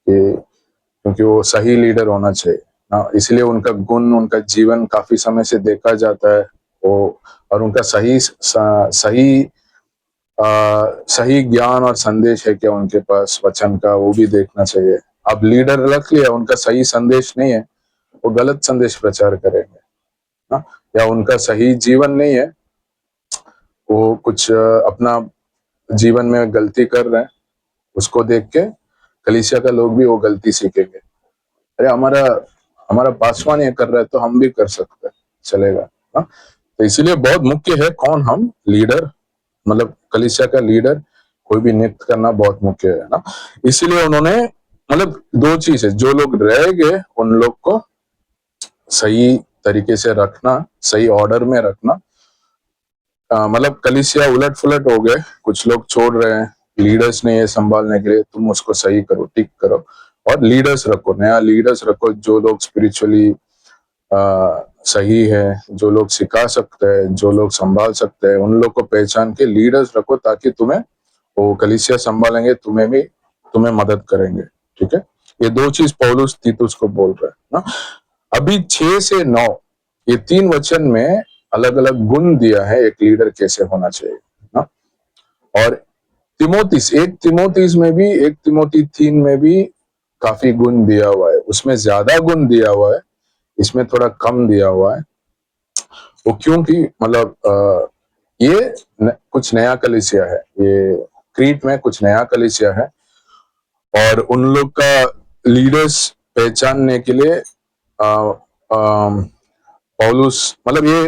क्योंकि वो सही लीडर होना चाहिए ना। इसलिए उनका गुण, उनका जीवन काफी समय से देखा जाता है वो, और उनका सही ज्ञान और संदेश है क्या उनके पास वचन का, वो भी देखना चाहिए। अब लीडर रख लिया, उनका सही संदेश नहीं है, वो गलत संदेश प्रचार करेंगे ना, या उनका सही जीवन नहीं है, वो कुछ अपना जीवन में गलती कर रहे हैं, उसको देख के कलीसिया का लोग भी वो गलती सीखेंगे, अरे हमारा पासवान ये कर रहा है तो हम भी कर सकते हैं, चलेगा ना। तो इसीलिए बहुत मुख्य है कौन हम लीडर, मतलब कलीसिया का लीडर कोई भी नियुक्त करना बहुत मुख्य है ना। इसीलिए उन्होंने मतलब 2 चीज है, जो लोग रह गए उन लोग को सही तरीके से रखना, सही ऑर्डर में रखना। मतलब कलीसिया उलट फुलट हो गए, कुछ लोग छोड़ रहे हैं, लीडर्स ने ये संभालने के लिए, तुम उसको सही करो, ठीक करो, और लीडर्स रखो, नया लीडर्स रखो जो लोग स्पिरिचुअली सही है, जो लोग सिखा सकते हैं, जो लोग संभाल सकते हैं, उन लोग को पहचान के लीडर्स रखो, ताकि तुम्हें वो कलीसिया संभालेंगे, तुम्हें मदद करेंगे। ठीक है, ये दो चीज पौलुस तीतुस को बोल रहे हैं ना। अभी 6 से 9 ये 3 वचन में अलग अलग गुण दिया है एक लीडर कैसे होना चाहिए ना। और एक तिमोथीस में भी, 1 तिमोथी 3 में भी काफी गुण दिया हुआ है, उसमें ज्यादा गुण दिया हुआ है, इसमें थोड़ा कम दिया हुआ है। वो क्योंकि मतलब ये कुछ नया कलीसिया है, ये क्रीट में कुछ नया कलीसिया है, और उन लोग का लीडर्स पहचानने के लिए पौलुस मतलब ये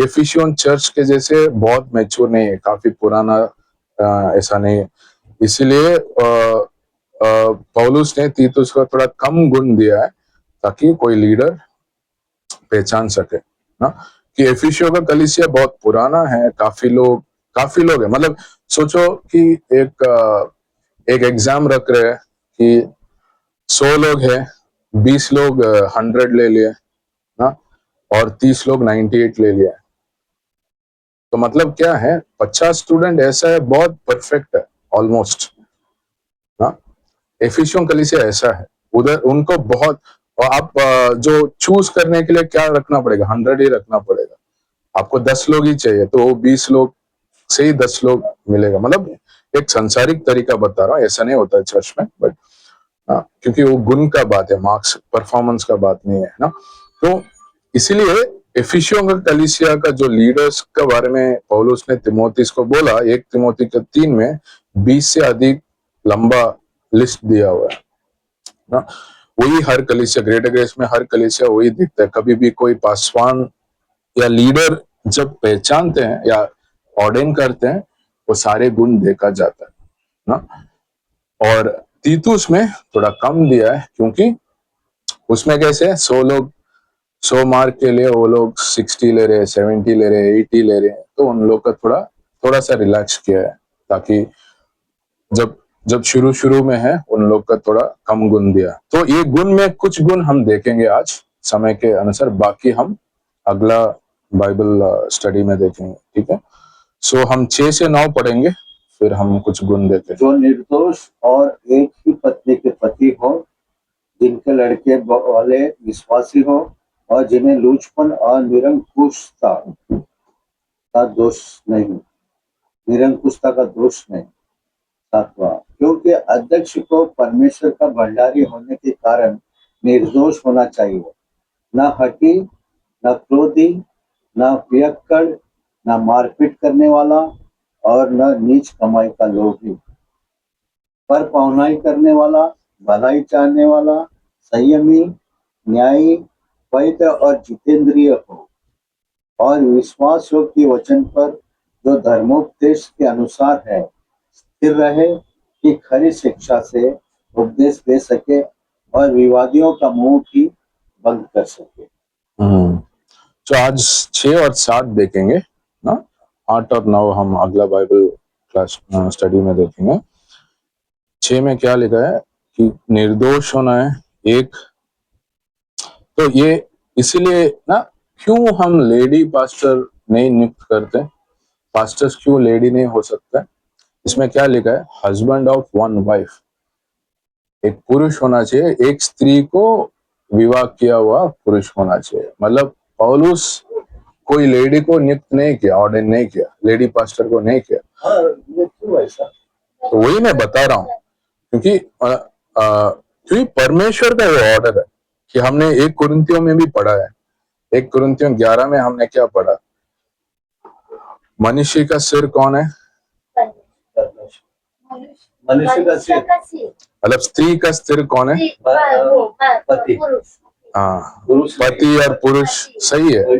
एफिशियन चर्च के जैसे बहुत मैच्योर नहीं है, काफी पुराना ऐसा नहीं है। इसीलिए पौलुस ने तीतुस को थोड़ा कम गुण दिया है, ताकि कोई लीडर पहचान सके ना। कि एफिशियो का कलीसिया बहुत पुराना है, काफी लोग है। मतलब सोचो कि एक एग्जाम रख रहे हैं कि 100 लोग हैं, 20 लोग 100 ले लिए ना, और 30 लोग 98 ले लिया। तो मतलब क्या है, 50 स्टूडेंट ऐसा है, बहुत परफेक्ट है ऑलमोस्ट ना। एफिशिएंट कलीसिया ऐसा है, उधर उनको बहुत, और आप जो चूज करने के लिए क्या रखना पड़ेगा, 100 ही रखना पड़ेगा। आपको 10 लोग ही चाहिए, तो वो 20 लोग से ही 10 लोग मिलेगा। मतलब एक संसारिक तरीका बता रहा हूँ, ऐसा नहीं होता है चर्च में, बट क्योंकि वो गुण का बात है, मार्क्स परफॉर्मेंस का बात नहीं है ना। तो इसीलिए एफिशियो का कलीसिया का जो लीडर्स के बारे में पौलुस ने तिमोथीस को बोला, 1 तिमोथी के 3 में 20 से अधिक लंबा लिस्ट दिया हुआ है ना। वही हर कलीसिया, ग्रेटर ग्रेस में हर कलीसिया वही दिखता है। कभी भी कोई पासवान या लीडर जब पहचानते हैं या ऑर्डेन करते हैं, वो सारे गुण देखा जाता है ना। और तीतुस में थोड़ा कम दिया है, क्योंकि उसमें कैसे 100 मार्क के लिए वो लोग 60 ले रहे हैं, 70 ले रहे हैं, 80 ले रहे हैं, तो उन लोग का थोड़ा सा रिलैक्स किया है, ताकि जब शुरू में है, उन लोग का थोड़ा कम गुण दिया। तो ये गुण में कुछ गुण हम देखेंगे आज समय के अनुसार, बाकी हम अगला बाइबल स्टडी में देखेंगे। ठीक है, सो हम 6 से 9 पढ़ेंगे, फिर हम कुछ गुण देखेंगे।
जो निर्दोष और एक ही पत्नी के पति हो, जिनके लड़के वाले विश्वासी हो, और जिन्हें लूचपन और निरंकुशता का दोष नहीं, निरंकुशता का दोष नहीं। 7वां, क्योंकि अध्यक्ष को परमेश्वर का भंडारी होने के कारण निर्दोष होना चाहिए, न हठी, न क्रोधी, न पियक्कड़, न मारपीट करने वाला, और न नीच कमाई का लोभी, पर पहुनाई करने वाला, भलाई चाहने वाला, संयमी, न्यायी, पवित्र और जितेंद्रिय हो, और विश्वास हो कि वचन पर जो धर्मोपदेश के अनुसार है स्थिर रहे, कि खरी शिक्षा से उपदेश दे सके और विवादियों का मुंह भी बंद कर सके।
तो आज 6 और 7 देखेंगे ना, 8 और 9 हम अगला बाइबल क्लास स्टडी में देखेंगे। 6 में क्या लिखा है कि निर्दोष होना है एक, तो ये इसीलिए ना, क्यों हम लेडी पास्टर नहीं नियुक्त करते, पास्टर्स क्यों लेडी नहीं हो सकता है? इसमें क्या लिखा है, हस्बैंड ऑफ 1 वाइफ, एक पुरुष होना चाहिए, एक स्त्री को विवाह किया हुआ पुरुष होना चाहिए। मतलब पौलुस कोई लेडी को नियुक्त नहीं किया, ऑर्डर नहीं किया, लेडी पास्टर को नहीं किया।
ये क्यों ऐसा?
तो वही मैं बता रहा हूँ, क्योंकि परमेश्वर का वो ऑर्डर है कि हमने 1 कुरिन्थियों में भी पढ़ा है, 1 कुरिन्थियों 11 में हमने क्या पढ़ा, मनुष्य का सिर कौन है?
मनुष्य का सिर,
मतलब स्त्री का सिर कौन है?
पति।
हाँ, पति और पुरुष, सही है।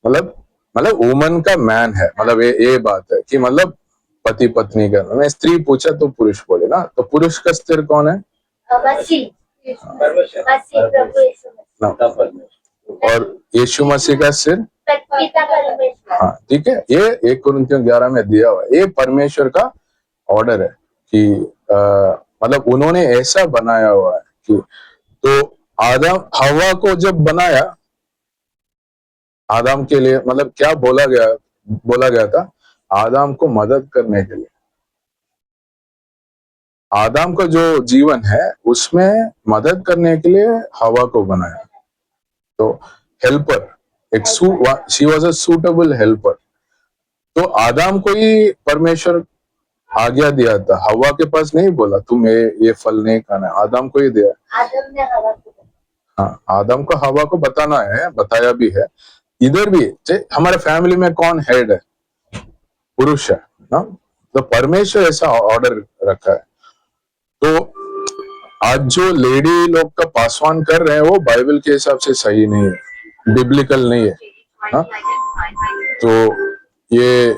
मतलब वुमन का मैन है, मतलब ये बात है कि मतलब पति पत्नी का। मैं स्त्री पूछा तो पुरुष बोले ना, तो पुरुष का सिर कौन है? और यीशु मसीह का सिर, हाँ ठीक है, ये 1 कुरिन्थियों 11 में दिया हुआ है। ये परमेश्वर का ऑर्डर है कि मतलब उन्होंने ऐसा बनाया हुआ है कि, तो आदम हवा को जब बनाया, आदम के लिए मतलब क्या बोला गया था, आदम को मदद करने के लिए। आदम का जो जीवन है उसमें मदद करने के लिए हवा को बनाया। तो helper, she was a suitable helper. तो आदम को ही परमेश्वर आज्ञा दिया था, हवा के पास नहीं बोला तुम ये फल नहीं खाना है, आदम को ही दिया।
आदम ने हवा को
हाँ, आदम को हवा को बताना है, बताया भी है। इधर भी हमारे फैमिली में कौन हेड है? पुरुष है ना। तो परमेश्वर ऐसा ऑर्डर रखा है। तो आज जो लेडी लोग का पासवान कर रहे हैं वो बाइबल के हिसाब से सही नहीं है, बिब्लिकल नहीं है ना? तो ये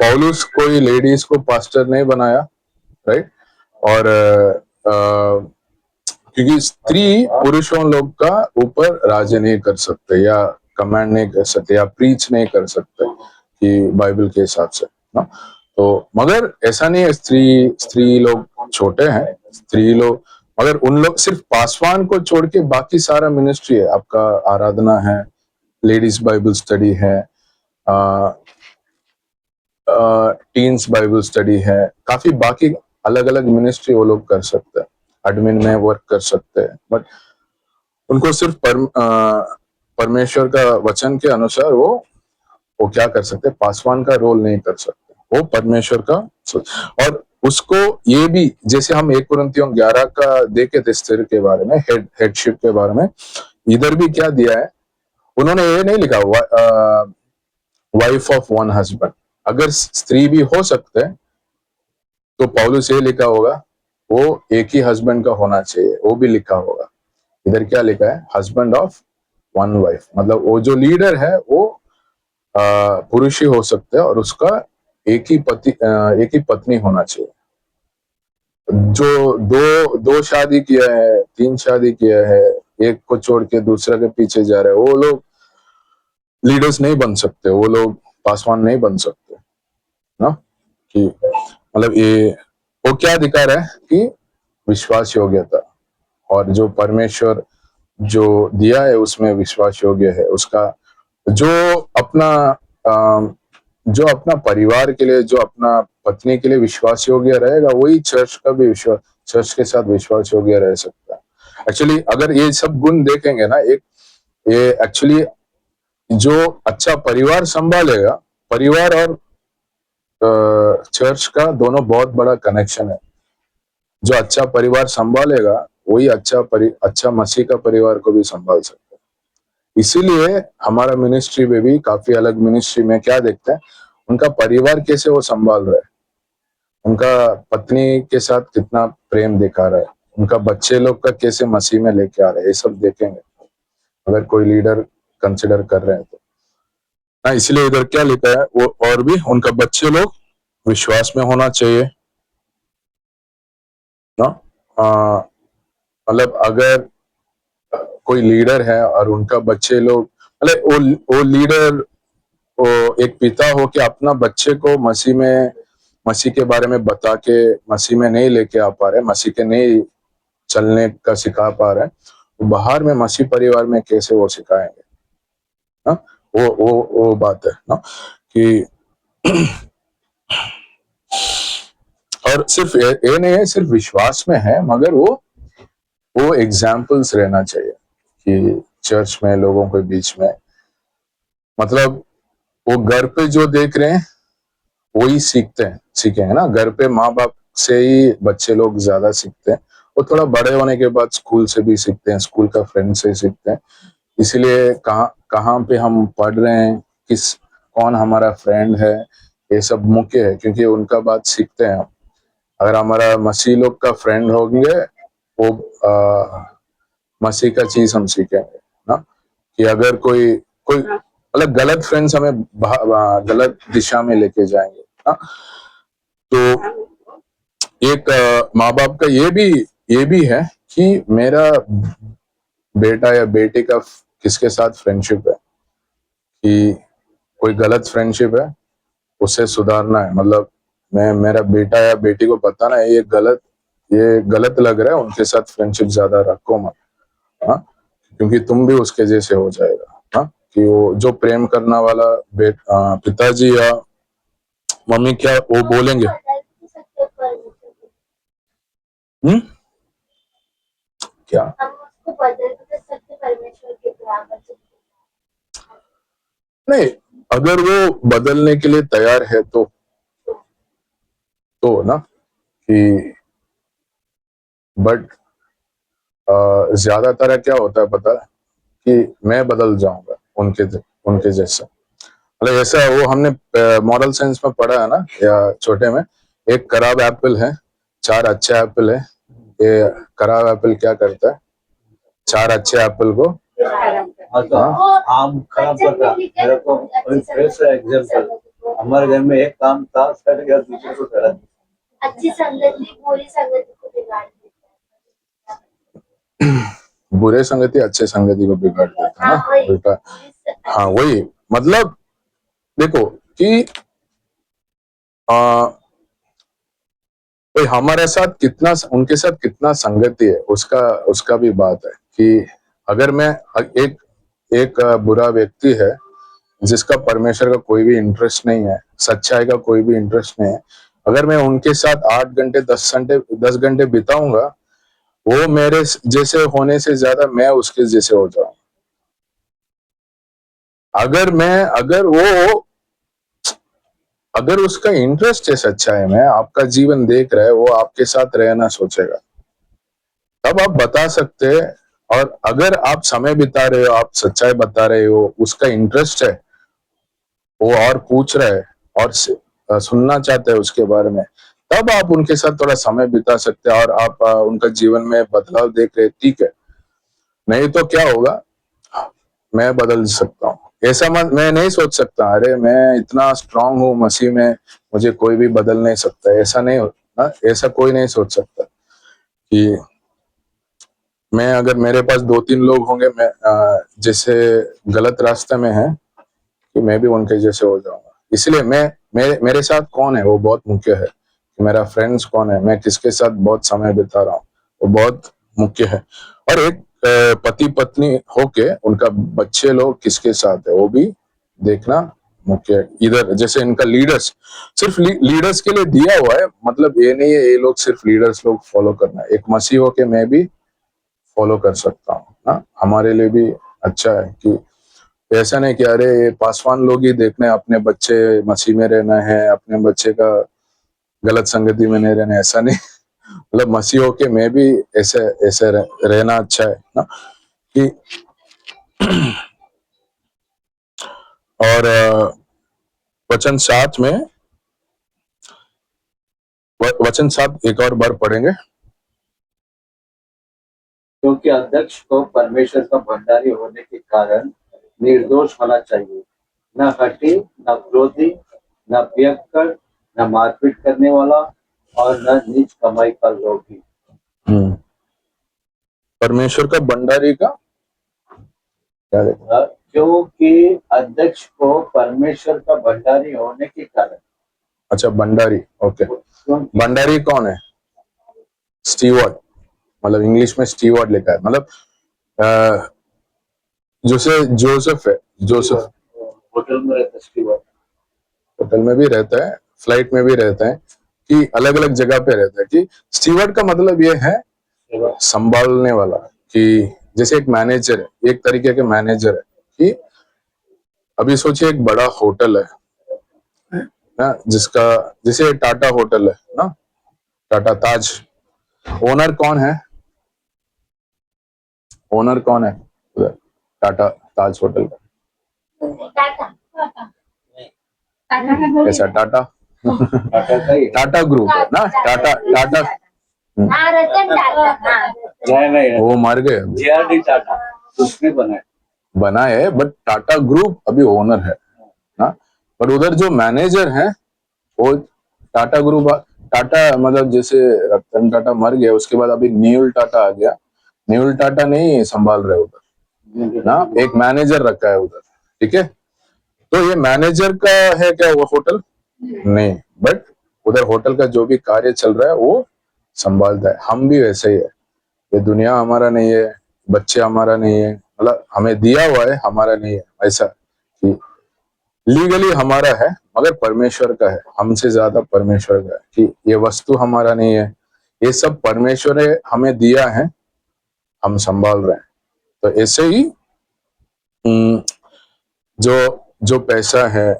पौलुस कोई लेडीज को पास्टर नहीं बनाया, राइट? और क्योंकि स्त्री पुरुषों लोग का ऊपर राज नहीं कर सकते या कमांड नहीं कर सकते या प्रीच नहीं कर सकते कि बाइबल के हिसाब से ना। तो मगर ऐसा नहीं है, स्त्री लोग छोटे हैं, स्त्री लोग, मगर उन लोग सिर्फ पासवान को छोड़ के बाकी सारा मिनिस्ट्री है। आपका आराधना है, लेडीज बाइबल स्टडी है, टीन्स बाइबल स्टडी है, काफी बाकी अलग अलग मिनिस्ट्री वो लोग कर सकते हैं, एडमिन में वर्क कर सकते हैं। बट उनको सिर्फ परमेश्वर का वचन के अनुसार वो क्या कर सकते, पासवान का रोल नहीं कर सकते, वो परमेश्वर का। और उसको ये भी, जैसे हम 1 कुरिन्थियों 11 का देखे थे स्त्री के बारे में, हेडशिप के बारे में, इधर भी क्या दिया है, उन्होंने ये नहीं लिखा वाइफ ऑफ वन हस्बैंड। अगर स्त्री भी हो सकते हैं तो पौलुस ये लिखा होगा वो एक ही हस्बैंड का होना चाहिए, वो भी लिखा होगा। इधर क्या लिखा है, हस्बैंड ऑफ वन वाइफ, मतलब वो जो लीडर है वो पुरुष ही हो सकते हैं और उसका एक ही पत्नी होना चाहिए। जो दो शादी किया है, 3 शादी किया है, एक को छोड़ के दूसरा के पीछे जा रहे हैं, वो लोग लीडर्स नहीं बन सकते, वो लोग पासवान नहीं बन सकते ना। कि मतलब ये वो क्या दिखा रहा है कि विश्वास योग्यता, और जो परमेश्वर जो दिया है उसमें विश्वास योग्य है, उसका जो अपना परिवार के लिए, जो अपना पत्नी के लिए विश्वास योग्य रहेगा, वही चर्च का भी चर्च के साथ विश्वास योग्य रह सकता है। एक्चुअली अगर ये सब गुण देखेंगे ना, ये एक्चुअली जो अच्छा परिवार संभालेगा, परिवार और चर्च का दोनों बहुत बड़ा कनेक्शन है। जो अच्छा परिवार संभालेगा वही अच्छा मसीह का परिवार को भी संभाल सकता है। इसीलिए हमारा मिनिस्ट्री में भी, काफी अलग मिनिस्ट्री में क्या देखते हैं, उनका परिवार कैसे वो संभाल रहा है, उनका पत्नी के साथ कितना प्रेम दिखा रहा है, उनका बच्चे लोग का कैसे मसीह में लेके आ रहा है, ये सब देखेंगे अगर कोई लीडर कंसिडर कर रहे हैं तो ना। इसलिए इधर क्या लिखा है, वो और भी उनका बच्चे लोग विश्वास में होना चाहिए ना। मतलब अगर कोई लीडर है और उनका बच्चे लोग, मतलब वो लीडर, वो एक पिता हो के अपना बच्चे को मसीह के बारे में बता के मसीह में नहीं लेके आ पा रहे, मसीह के नहीं चलने का सिखा पा रहे, तो बाहर में मसीह परिवार में कैसे वो सिखाएंगे ना। वो बात है ना कि और सिर्फ ये नहीं है सिर्फ विश्वास में है, मगर वो एग्जाम्पल्स रहना चाहिए कि चर्च में लोगों के बीच में, मतलब वो घर पे जो देख रहे हैं वही सीखेंगे ना। घर पे माँ बाप से ही बच्चे लोग ज्यादा सीखते हैं, वो थोड़ा बड़े होने के बाद स्कूल से भी सीखते हैं, स्कूल का फ्रेंड से सीखते हैं। इसीलिए कहाँ पे हम पढ़ रहे हैं, कौन हमारा फ्रेंड है, ये सब मुख्य है, क्योंकि उनका बात सीखते हैं हम। अगर हमारा मसीह लोग का फ्रेंड होंगे, वो मसीह का चीज हम सीखेंगे ना। कि अगर कोई मतलब गलत फ्रेंड्स हमें गलत दिशा में लेके जाएंगे ना। तो एक माँ बाप का ये भी है कि मेरा बेटा या बेटी का किसके साथ फ्रेंडशिप है, कि कोई गलत फ्रेंडशिप है उसे सुधारना है। मतलब मेरा बेटा या बेटी को बताना है ये गलत लग रहा है, उनके साथ फ्रेंडशिप ज्यादा रखो मत, हाँ। क्योंकि तुम भी उसके जैसे हो जाएगा। हाँ, कि वो जो प्रेम करना वाला पिताजी या मम्मी क्या वो बोलेंगे।
बदल नहीं सकते परमेश्वर को।
हम्म, क्या
हम उसको बदल भी नहीं सकते परमेश्वर के बराबर से।
नहीं, अगर वो बदलने के लिए तैयार है तो ना कि बट ज्यादातर क्या होता है पता है कि मैं बदल जाऊंगा उनके जैसा। मतलब ऐसा वो हमने मॉरल साइंस में पढ़ा है ना, या छोटे में, एक खराब एप्पल है, चार अच्छे एप्पल है। ये खराब एप्पल क्या करता है, चार अच्छे एप्पल को
अच्छा, आम खराब करता मेरे को फ्रेश एग्जाम्पल। हमारे घर में एक काम था, सड़ गया, दूसरे को सड़ा दिया।
अच्छी संगति बुरी संगति को बिगाड़ देता है।
बुरे संगति अच्छे संगति को बिगाड़ देता है
हाँ
ना
वही।
उल्टा। हाँ वही, मतलब देखो कि आ, भाई हमारे साथ कितना, उनके साथ कितना संगति है उसका उसका भी बात है। कि अगर मैं एक एक बुरा व्यक्ति है जिसका परमेश्वर का कोई भी इंटरेस्ट नहीं है, सच्चाई का कोई भी इंटरेस्ट नहीं है, अगर मैं उनके साथ 8 घंटे 10 घंटे बिताऊंगा, वो मेरे जैसे होने से ज्यादा मैं उसके जैसे हो जाऊं। अगर उसका इंटरेस्ट है सच्चाई में, आपका जीवन देख रहा है, वो आपके साथ रहना सोचेगा, तब आप बता सकते हैं। और अगर आप समय बिता रहे हो, आप सच्चाई बता रहे हो, उसका इंटरेस्ट है, वो और पूछ रहा है और सुनना चाहते हैं उसके बारे में, तब आप उनके साथ थोड़ा समय बिता सकते हैं और आप उनका जीवन में बदलाव देख रहे, ठीक है। नहीं तो क्या होगा, मैं बदल सकता हूँ ऐसा मैं नहीं सोच सकता, अरे मैं इतना स्ट्रांग हूँ मसीह में, मुझे कोई भी बदल नहीं सकता, ऐसा नहीं होता। ऐसा कोई नहीं सोच सकता कि मैं, अगर मेरे पास 2-3 लोग होंगे मैं जैसे गलत रास्ते में है, कि मैं भी उनके जैसे हो जाऊंगा। इसलिए मेरे साथ कौन है वो बहुत मुख्य है, कि मेरा फ्रेंड्स कौन है, मैं किसके साथ बहुत समय बिता रहा हूँ, वो बहुत मुख्य है। और एक पति पत्नी होके उनका बच्चे लोग किसके साथ है वो भी देखना मुख्य है। इधर जैसे इनका लीडर्स, सिर्फ लीडर्स के लिए दिया हुआ है, मतलब ये नहीं है ये लोग सिर्फ लीडर्स लोग फॉलो करना है। एक मसीह होके मैं भी फॉलो कर सकता हूँ ना, हमारे लिए भी अच्छा है। कि ऐसा नहीं कि अरे ये पासवान लोग ही देखने, अपने बच्चे मसीह में रहना है, अपने बच्चे का गलत संगति में नहीं रहना, ऐसा नहीं। मतलब मसीह होके मैं भी ऐसे ऐसे रहना अच्छा है ना। कि और वचन 7 एक और बार पढ़ेंगे।
क्योंकि अध्यक्ष को परमेश्वर का भंडारी होने के कारण निर्दोष होना चाहिए, न हठी, न क्रोधी, न पियक्कड़, न मारपीट करने वाला, और न नीच कमाई का लोभी।
परमेश्वर का भंडारी का क्या देखा?
क्योंकि अध्यक्ष को परमेश्वर का भंडारी होने के कारण।
अच्छा भंडारी, ओके। भंडारी कौन है? स्टीवर्ड, मतलब इंग्लिश में स्टीवर्ड लिखा है, मतलब जैसे जोसेफ है, जोसेफ
होटल में रहता है,
होटल में भी रहता है, फ्लाइट में भी रहता है, कि अलग अलग जगह पे रहता है। कि स्टीवर्ड का मतलब ये है संभालने वाला। कि जैसे एक मैनेजर है, एक तरीके के मैनेजर है। कि अभी सोचिए एक बड़ा होटल है ना, जिसका जैसे टाटा होटल है ना, टाटा ताज, ओनर कौन है? ओनर कौन है उधर टाटा ताज होटल का? ऐसा टाटा टाटा ग्रुप है ना, टाटा टाटा।
हाँ रतन टाटा।
नहीं,
वो मर गए,
जेआरडी टाटा उसने
बना है, बट टाटा ग्रुप अभी ओनर है ना। पर उधर जो मैनेजर है वो टाटा ग्रुप, टाटा मतलब जैसे रतन टाटा मर गया, उसके बाद अभी न्यूल टाटा आ गया। न्यूल टाटा नहीं संभाल रहे उधर ना, एक मैनेजर रखा है उधर, ठीक है। तो ये मैनेजर का है क्या वो होटल? नहीं, बट उधर होटल का जो भी कार्य चल रहा है वो संभालता है। हम भी वैसे ही है, ये दुनिया हमारा नहीं है, बच्चे हमारा नहीं है, मतलब हमें दिया हुआ है, हमारा नहीं है, ऐसा कि लीगली हमारा है मगर परमेश्वर का है, हमसे ज्यादा परमेश्वर का है, कि ये वस्तु हमारा नहीं है, ये सब परमेश्वर ने हमें दिया है, हम संभाल रहे हैं। तो ऐसे ही जो जो पैसा है,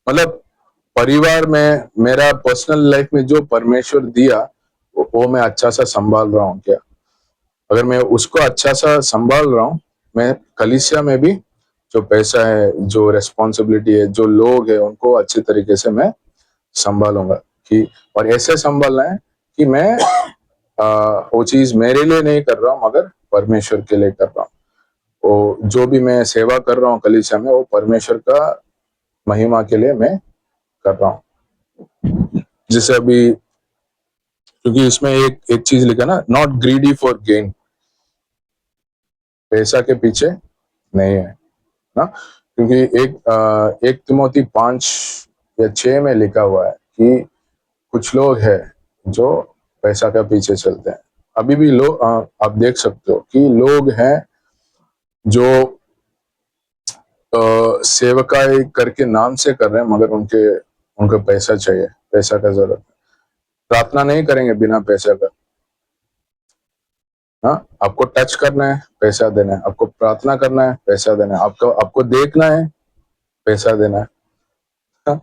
मतलब परिवार में, मेरा पर्सनल लाइफ में जो परमेश्वर दिया वो मैं अच्छा सा संभाल रहा हूँ क्या? अगर मैं उसको अच्छा सा संभाल रहा हूँ, मैं कलीसिया में भी जो पैसा है, जो रेस्पॉन्सिबिलिटी है, जो लोग है, उनको अच्छे तरीके से मैं संभालूंगा। कि और ऐसे संभालना है कि मैं वो चीज मेरे लिए नहीं कर रहा हूँ मगर परमेश्वर के लिए कर रहा हूँ। वो जो भी मैं सेवा कर रहा हूँ कलीसिया में, वो परमेश्वर का महिमा के लिए मैं कर रहा हूँ। जैसे अभी, क्योंकि इसमें एक एक चीज लिखा ना, नॉट ग्रीडी फॉर गेन, पैसा के पीछे नहीं है ना। क्योंकि एक तिमोथी 5 या 6 में लिखा हुआ है कि कुछ लोग हैं जो पैसा के पीछे चलते हैं। अभी भी लोग, आप देख सकते हो कि लोग हैं जो सेवकाई करके नाम से कर रहे हैं मगर उनको पैसा चाहिए, पैसा का जरूरत है। प्रार्थना नहीं करेंगे बिना पैसा का। हाँ, आपको टच करना है, पैसा देना है, आपको प्रार्थना करना है, पैसा देना है, आपको देखना है, पैसा देना है। हाँ,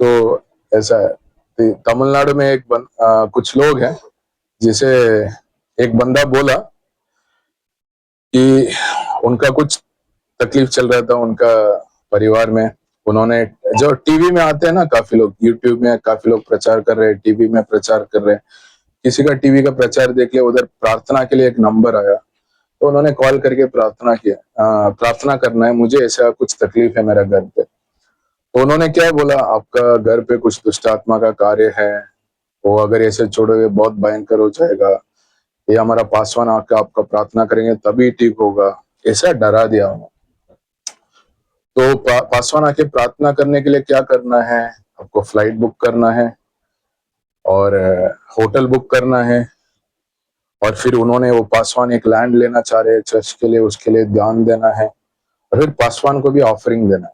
तो ऐसा है। तो तमिलनाडु में कुछ लोग हैं, जिसे एक बंदा बोला कि उनका कुछ तकलीफ चल रहा था उनका परिवार में। उन्होंने, जो टीवी में आते हैं ना, काफी लोग यूट्यूब में काफी लोग प्रचार कर रहे हैं, टीवी में प्रचार कर रहे हैं, किसी का टीवी का प्रचार देख लिया, उधर प्रार्थना के लिए एक नंबर आया, तो उन्होंने कॉल करके प्रार्थना किया, प्रार्थना करना है, मुझे ऐसा कुछ तकलीफ है मेरा घर पे। तो उन्होंने क्या बोला, आपका घर पे कुछ दुष्ट आत्मा का कार्य है, वो अगर ऐसे छोड़ोगे बहुत भयंकर हो जाएगा, ये हमारा पासवान आकर आपका प्रार्थना करेंगे तभी ठीक होगा, ऐसा डरा दिया उन्होंने। तो पासवान आके प्रार्थना करने के लिए क्या करना है, आपको फ्लाइट बुक करना है और होटल बुक करना है, और फिर उन्होंने, वो पासवान एक लैंड लेना चाह रहे हैं चर्च के लिए, उसके लिए दान देना है, और फिर पासवान को भी ऑफरिंग देना है।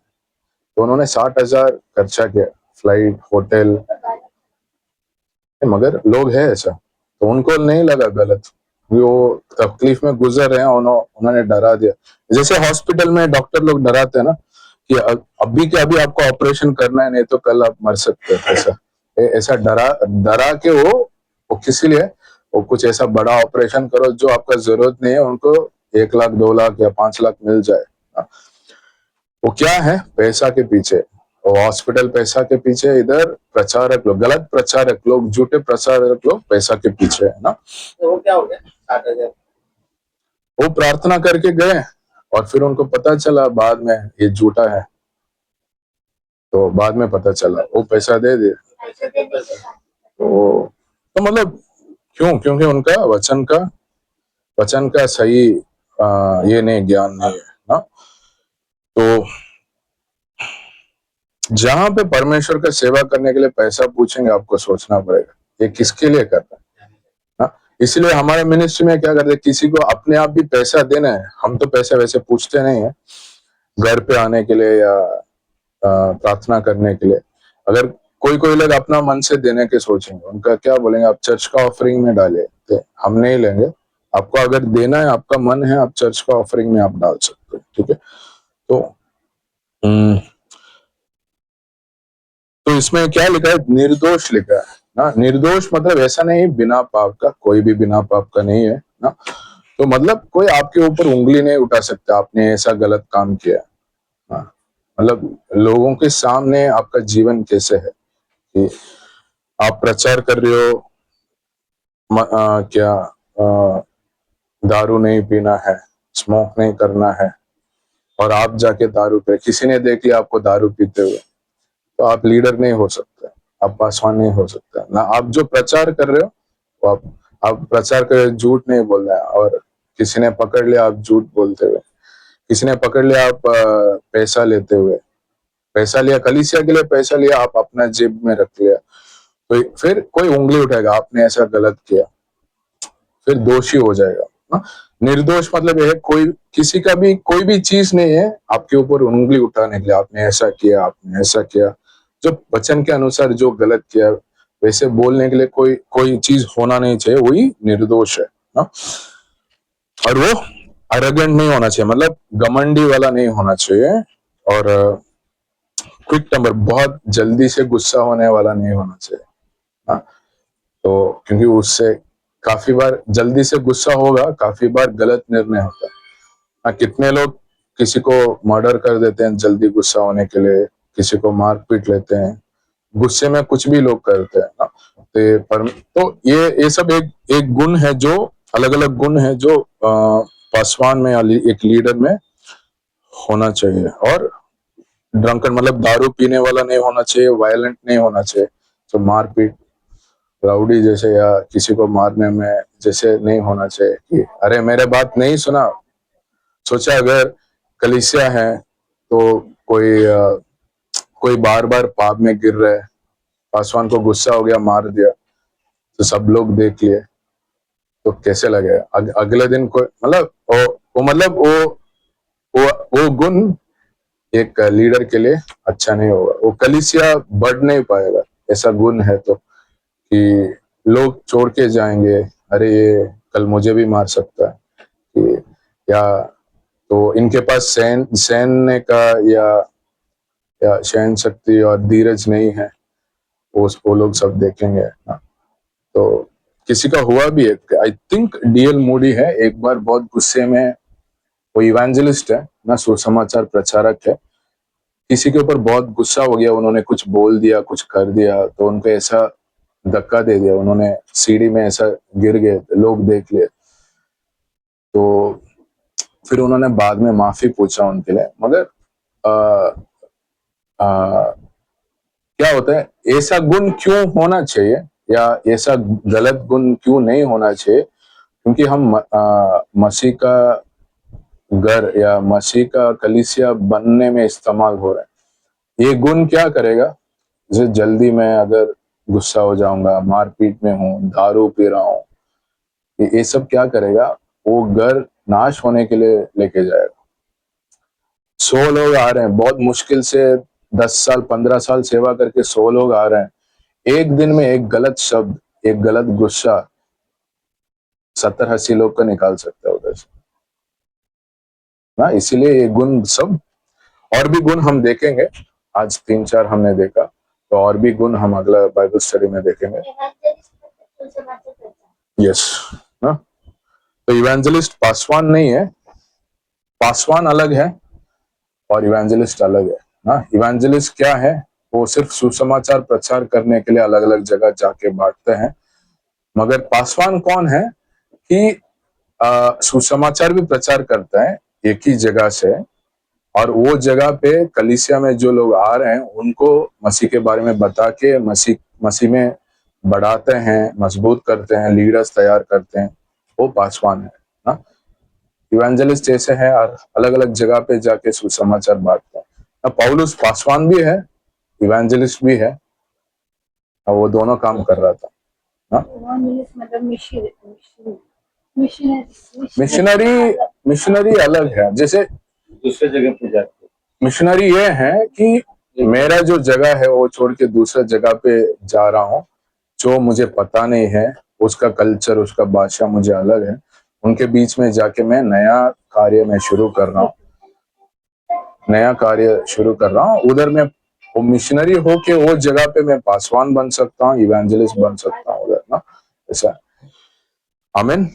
तो उन्होंने 60,000 खर्चा किया, फ्लाइट, होटल। मगर लोग है ऐसा, तो उनको नहीं लगा गलत, वो तकलीफ में गुजर रहे हैं, उन्होंने डरा दिया। जैसे हॉस्पिटल में डॉक्टर लोग डराते हैं ना कि अभी के अभी आपको ऑपरेशन करना है, नहीं तो कल आप मर सकते हैं। ऐसा डरा डरा के वो किसी लिए, वो कुछ ऐसा बड़ा ऑपरेशन करो जो आपका जरूरत नहीं है, उनको 1 लाख 2 लाख या 5 लाख मिल जाए। वो क्या है, पैसा के पीछे, वो हॉस्पिटल पैसा के पीछे, इधर प्रचारक लोग, गलत प्रचारक लोग, झूठे प्रचारक लोग पैसा के पीछे है ना।
तो वो क्या हो गया 60,000?
वो प्रार्थना करके गए और फिर उनको पता चला बाद में ये झूठा है, तो बाद में पता चला, वो पैसा दे दिए।
पैसे देने के बाद
तो मतलब क्यों? क्योंकि उनका वचन का सही ये नहीं, ज्ञान नहीं है ना। तो जहां पे परमेश्वर का सेवा करने के लिए पैसा पूछेंगे, आपको सोचना पड़ेगा ये किसके लिए कर रहा है ना। इसलिए हमारे मिनिस्ट्री में क्या करते हैं, किसी को अपने आप भी पैसा देना है, हम तो पैसे वैसे पूछते नहीं है घर पे आने के लिए या प्रार्थना करने के लिए। अगर कोई लोग अपना मन से देने के सोचेंगे, उनका क्या बोलेंगे, आप चर्च का ऑफरिंग में डाले, तो हम नहीं लेंगे। आपको अगर देना है, आपका मन है, आप चर्च का ऑफरिंग में आप डाल सकते हैं, ठीक है। तो इसमें क्या लिखा है, निर्दोष लिखा है ना। निर्दोष मतलब ऐसा नहीं बिना पाप का, कोई भी बिना पाप का नहीं है ना। तो मतलब कोई आपके ऊपर उंगली नहीं उठा सकता आपने ऐसा गलत काम किया। मतलब लोगों के सामने आपका जीवन कैसे है, कि आप प्रचार कर रहे हो, क्या दारू नहीं पीना है, स्मोक नहीं करना है, और आप जाके दारू पे, किसी ने देख लिया आपको दारू पीते हुए, तो आप लीडर नहीं हो सकते, आप पासवान नहीं हो सकते ना। आप जो प्रचार कर रहे हो, वो आप प्रचार कर, झूठ नहीं बोल रहे हैं, और किसी ने पकड़ लिया आप झूठ बोलते हुए, किसी ने पकड़ लिया आप पैसा लेते हुए, पैसा लिया कलीसिया के लिए, पैसा लिया आप अपना जेब में रख लिया, तो फिर कोई उंगली उठाएगा आपने ऐसा गलत किया, फिर दोषी हो जाएगा हाँ? निर्दोष मतलब यह है कोई किसी का भी कोई भी चीज नहीं है आपके ऊपर उंगली उठाने के लिए, आपने ऐसा किया, आपने ऐसा किया। जो वचन के अनुसार जो गलत किया वैसे बोलने के लिए कोई कोई चीज होना नहीं चाहिए, वही निर्दोष है ना? और वो अरेगेंट नहीं होना चाहिए, मतलब घमंडी वाला नहीं होना चाहिए, और क्विक टेम्पर, बहुत जल्दी से गुस्सा होने वाला नहीं होना चाहिए। हाँ? तो क्योंकि उससे काफी बार जल्दी से गुस्सा होगा, काफी बार गलत निर्णय होता है। हाँ, कितने लोग किसी को मर्डर कर देते हैं जल्दी गुस्सा होने के लिए, किसी को मार पीट लेते हैं, गुस्से में कुछ भी लोग करते हैं ना। तो ये सब एक गुण है, जो अलग अलग गुण है जो पासवान में एक लीडर में होना चाहिए। और ड्रंकन मतलब दारू पीने वाला नहीं होना चाहिए, वायलेंट नहीं होना चाहिए, तो मारपीट राउडी जैसे या किसी को मारने में जैसे नहीं होना चाहिए कि अरे मेरे बात नहीं सुना। सोचा अगर कलीसिया है तो कोई बार बार पाप में गिर रहा है, पासवान को गुस्सा हो गया, मार दिया, तो सब लोग देख लिए तो कैसे लगेगा? अगले दिन कोई मतलब वो गुण एक लीडर के लिए अच्छा नहीं होगा, वो कलीसिया बढ़ नहीं पाएगा। ऐसा गुण है तो कि लोग छोड़ के जाएंगे, अरे ये कल मुझे भी मार सकता है कि, या तो इनके पास सहने का या सहन शक्ति और धीरज नहीं है, वो लोग सब देखेंगे ना। तो किसी का हुआ भी है, आई थिंक डीएल मूडी है, एक बार बहुत गुस्से में, वो इवेंजलिस्ट है ना, सुसमाचार प्रचारक है, किसी के ऊपर बहुत गुस्सा हो गया, उन्होंने कुछ बोल दिया, कुछ कर दिया, तो उनको ऐसा धक्का दे दिया, उन्होंने सीढ़ी में ऐसा गिर गए, लोग देख लिए। तो फिर उन्होंने बाद में माफी पूछा उनके लिए, मगर क्या होता है, ऐसा गुण क्यों होना चाहिए या ऐसा गलत गुण क्यों नहीं होना चाहिए? क्योंकि हम मसीह का घर या मसीह का कलीसिया बनने में इस्तेमाल हो रहे हैं। ये गुण क्या करेगा? जैसे जल्दी मैं अगर गुस्सा हो जाऊंगा, मारपीट में हूँ, दारू पी रहा हूँ, ये सब क्या करेगा? वो घर नाश होने के लिए लेके जाएगा। 100 लोग आ रहे हैं, बहुत मुश्किल से 10 साल 15 साल सेवा करके 100 लोग आ रहे हैं, एक दिन में एक गलत शब्द, एक गलत गुस्सा 70-80 लोग का निकाल सकता है उधर से ना। इसीलिए ये गुण सब, और भी गुण हम देखेंगे, आज 3-4 हमने देखा, तो और भी गुण हम अगला बाइबल स्टडी में देखेंगे। यस ना, तो इवेंजलिस्ट पासवान नहीं है, पासवान अलग है और इवेंजलिस्ट अलग है ना। इवेंजलिस्ट क्या है? वो सिर्फ सुसमाचार प्रचार करने के लिए अलग अलग जगह जाके बांटते हैं। मगर पासवान कौन है कि सुसमाचार भी प्रचार करता है एक ही जगह से, और वो जगह पे कलीसिया में जो लोग आ रहे हैं उनको मसीह के बारे में बता के मसीह में बढ़ाते हैं, मजबूत करते हैं, लीडर्स तैयार करते हैं, वो पासवान है ना। इवेंजलिस्ट ऐसे हैं और अलग अलग जगह पे जाके सुसमाचार बांटते हैं ना। पौलुस पासवान भी है, इवेंजलिस्ट भी है, और वो दोनों काम कर रहा था ना। मिशनरी अलग है, जैसे
दूसरे जगह पे जाते।
मिशनरी ये है कि मेरा जो जगह है वो छोड़ के दूसरा जगह पे जा रहा हूँ, जो मुझे पता नहीं है, उसका कल्चर, उसका भाषा मुझे अलग है, उनके बीच में जाके मैं नया कार्य शुरू कर रहा हूँ। उधर मैं वो मिशनरी होके वो जगह पे मैं पासवान बन सकता हूँ, इवेंजलिस्ट बन सकता हूँ उधर ना, ऐसा। आमीन।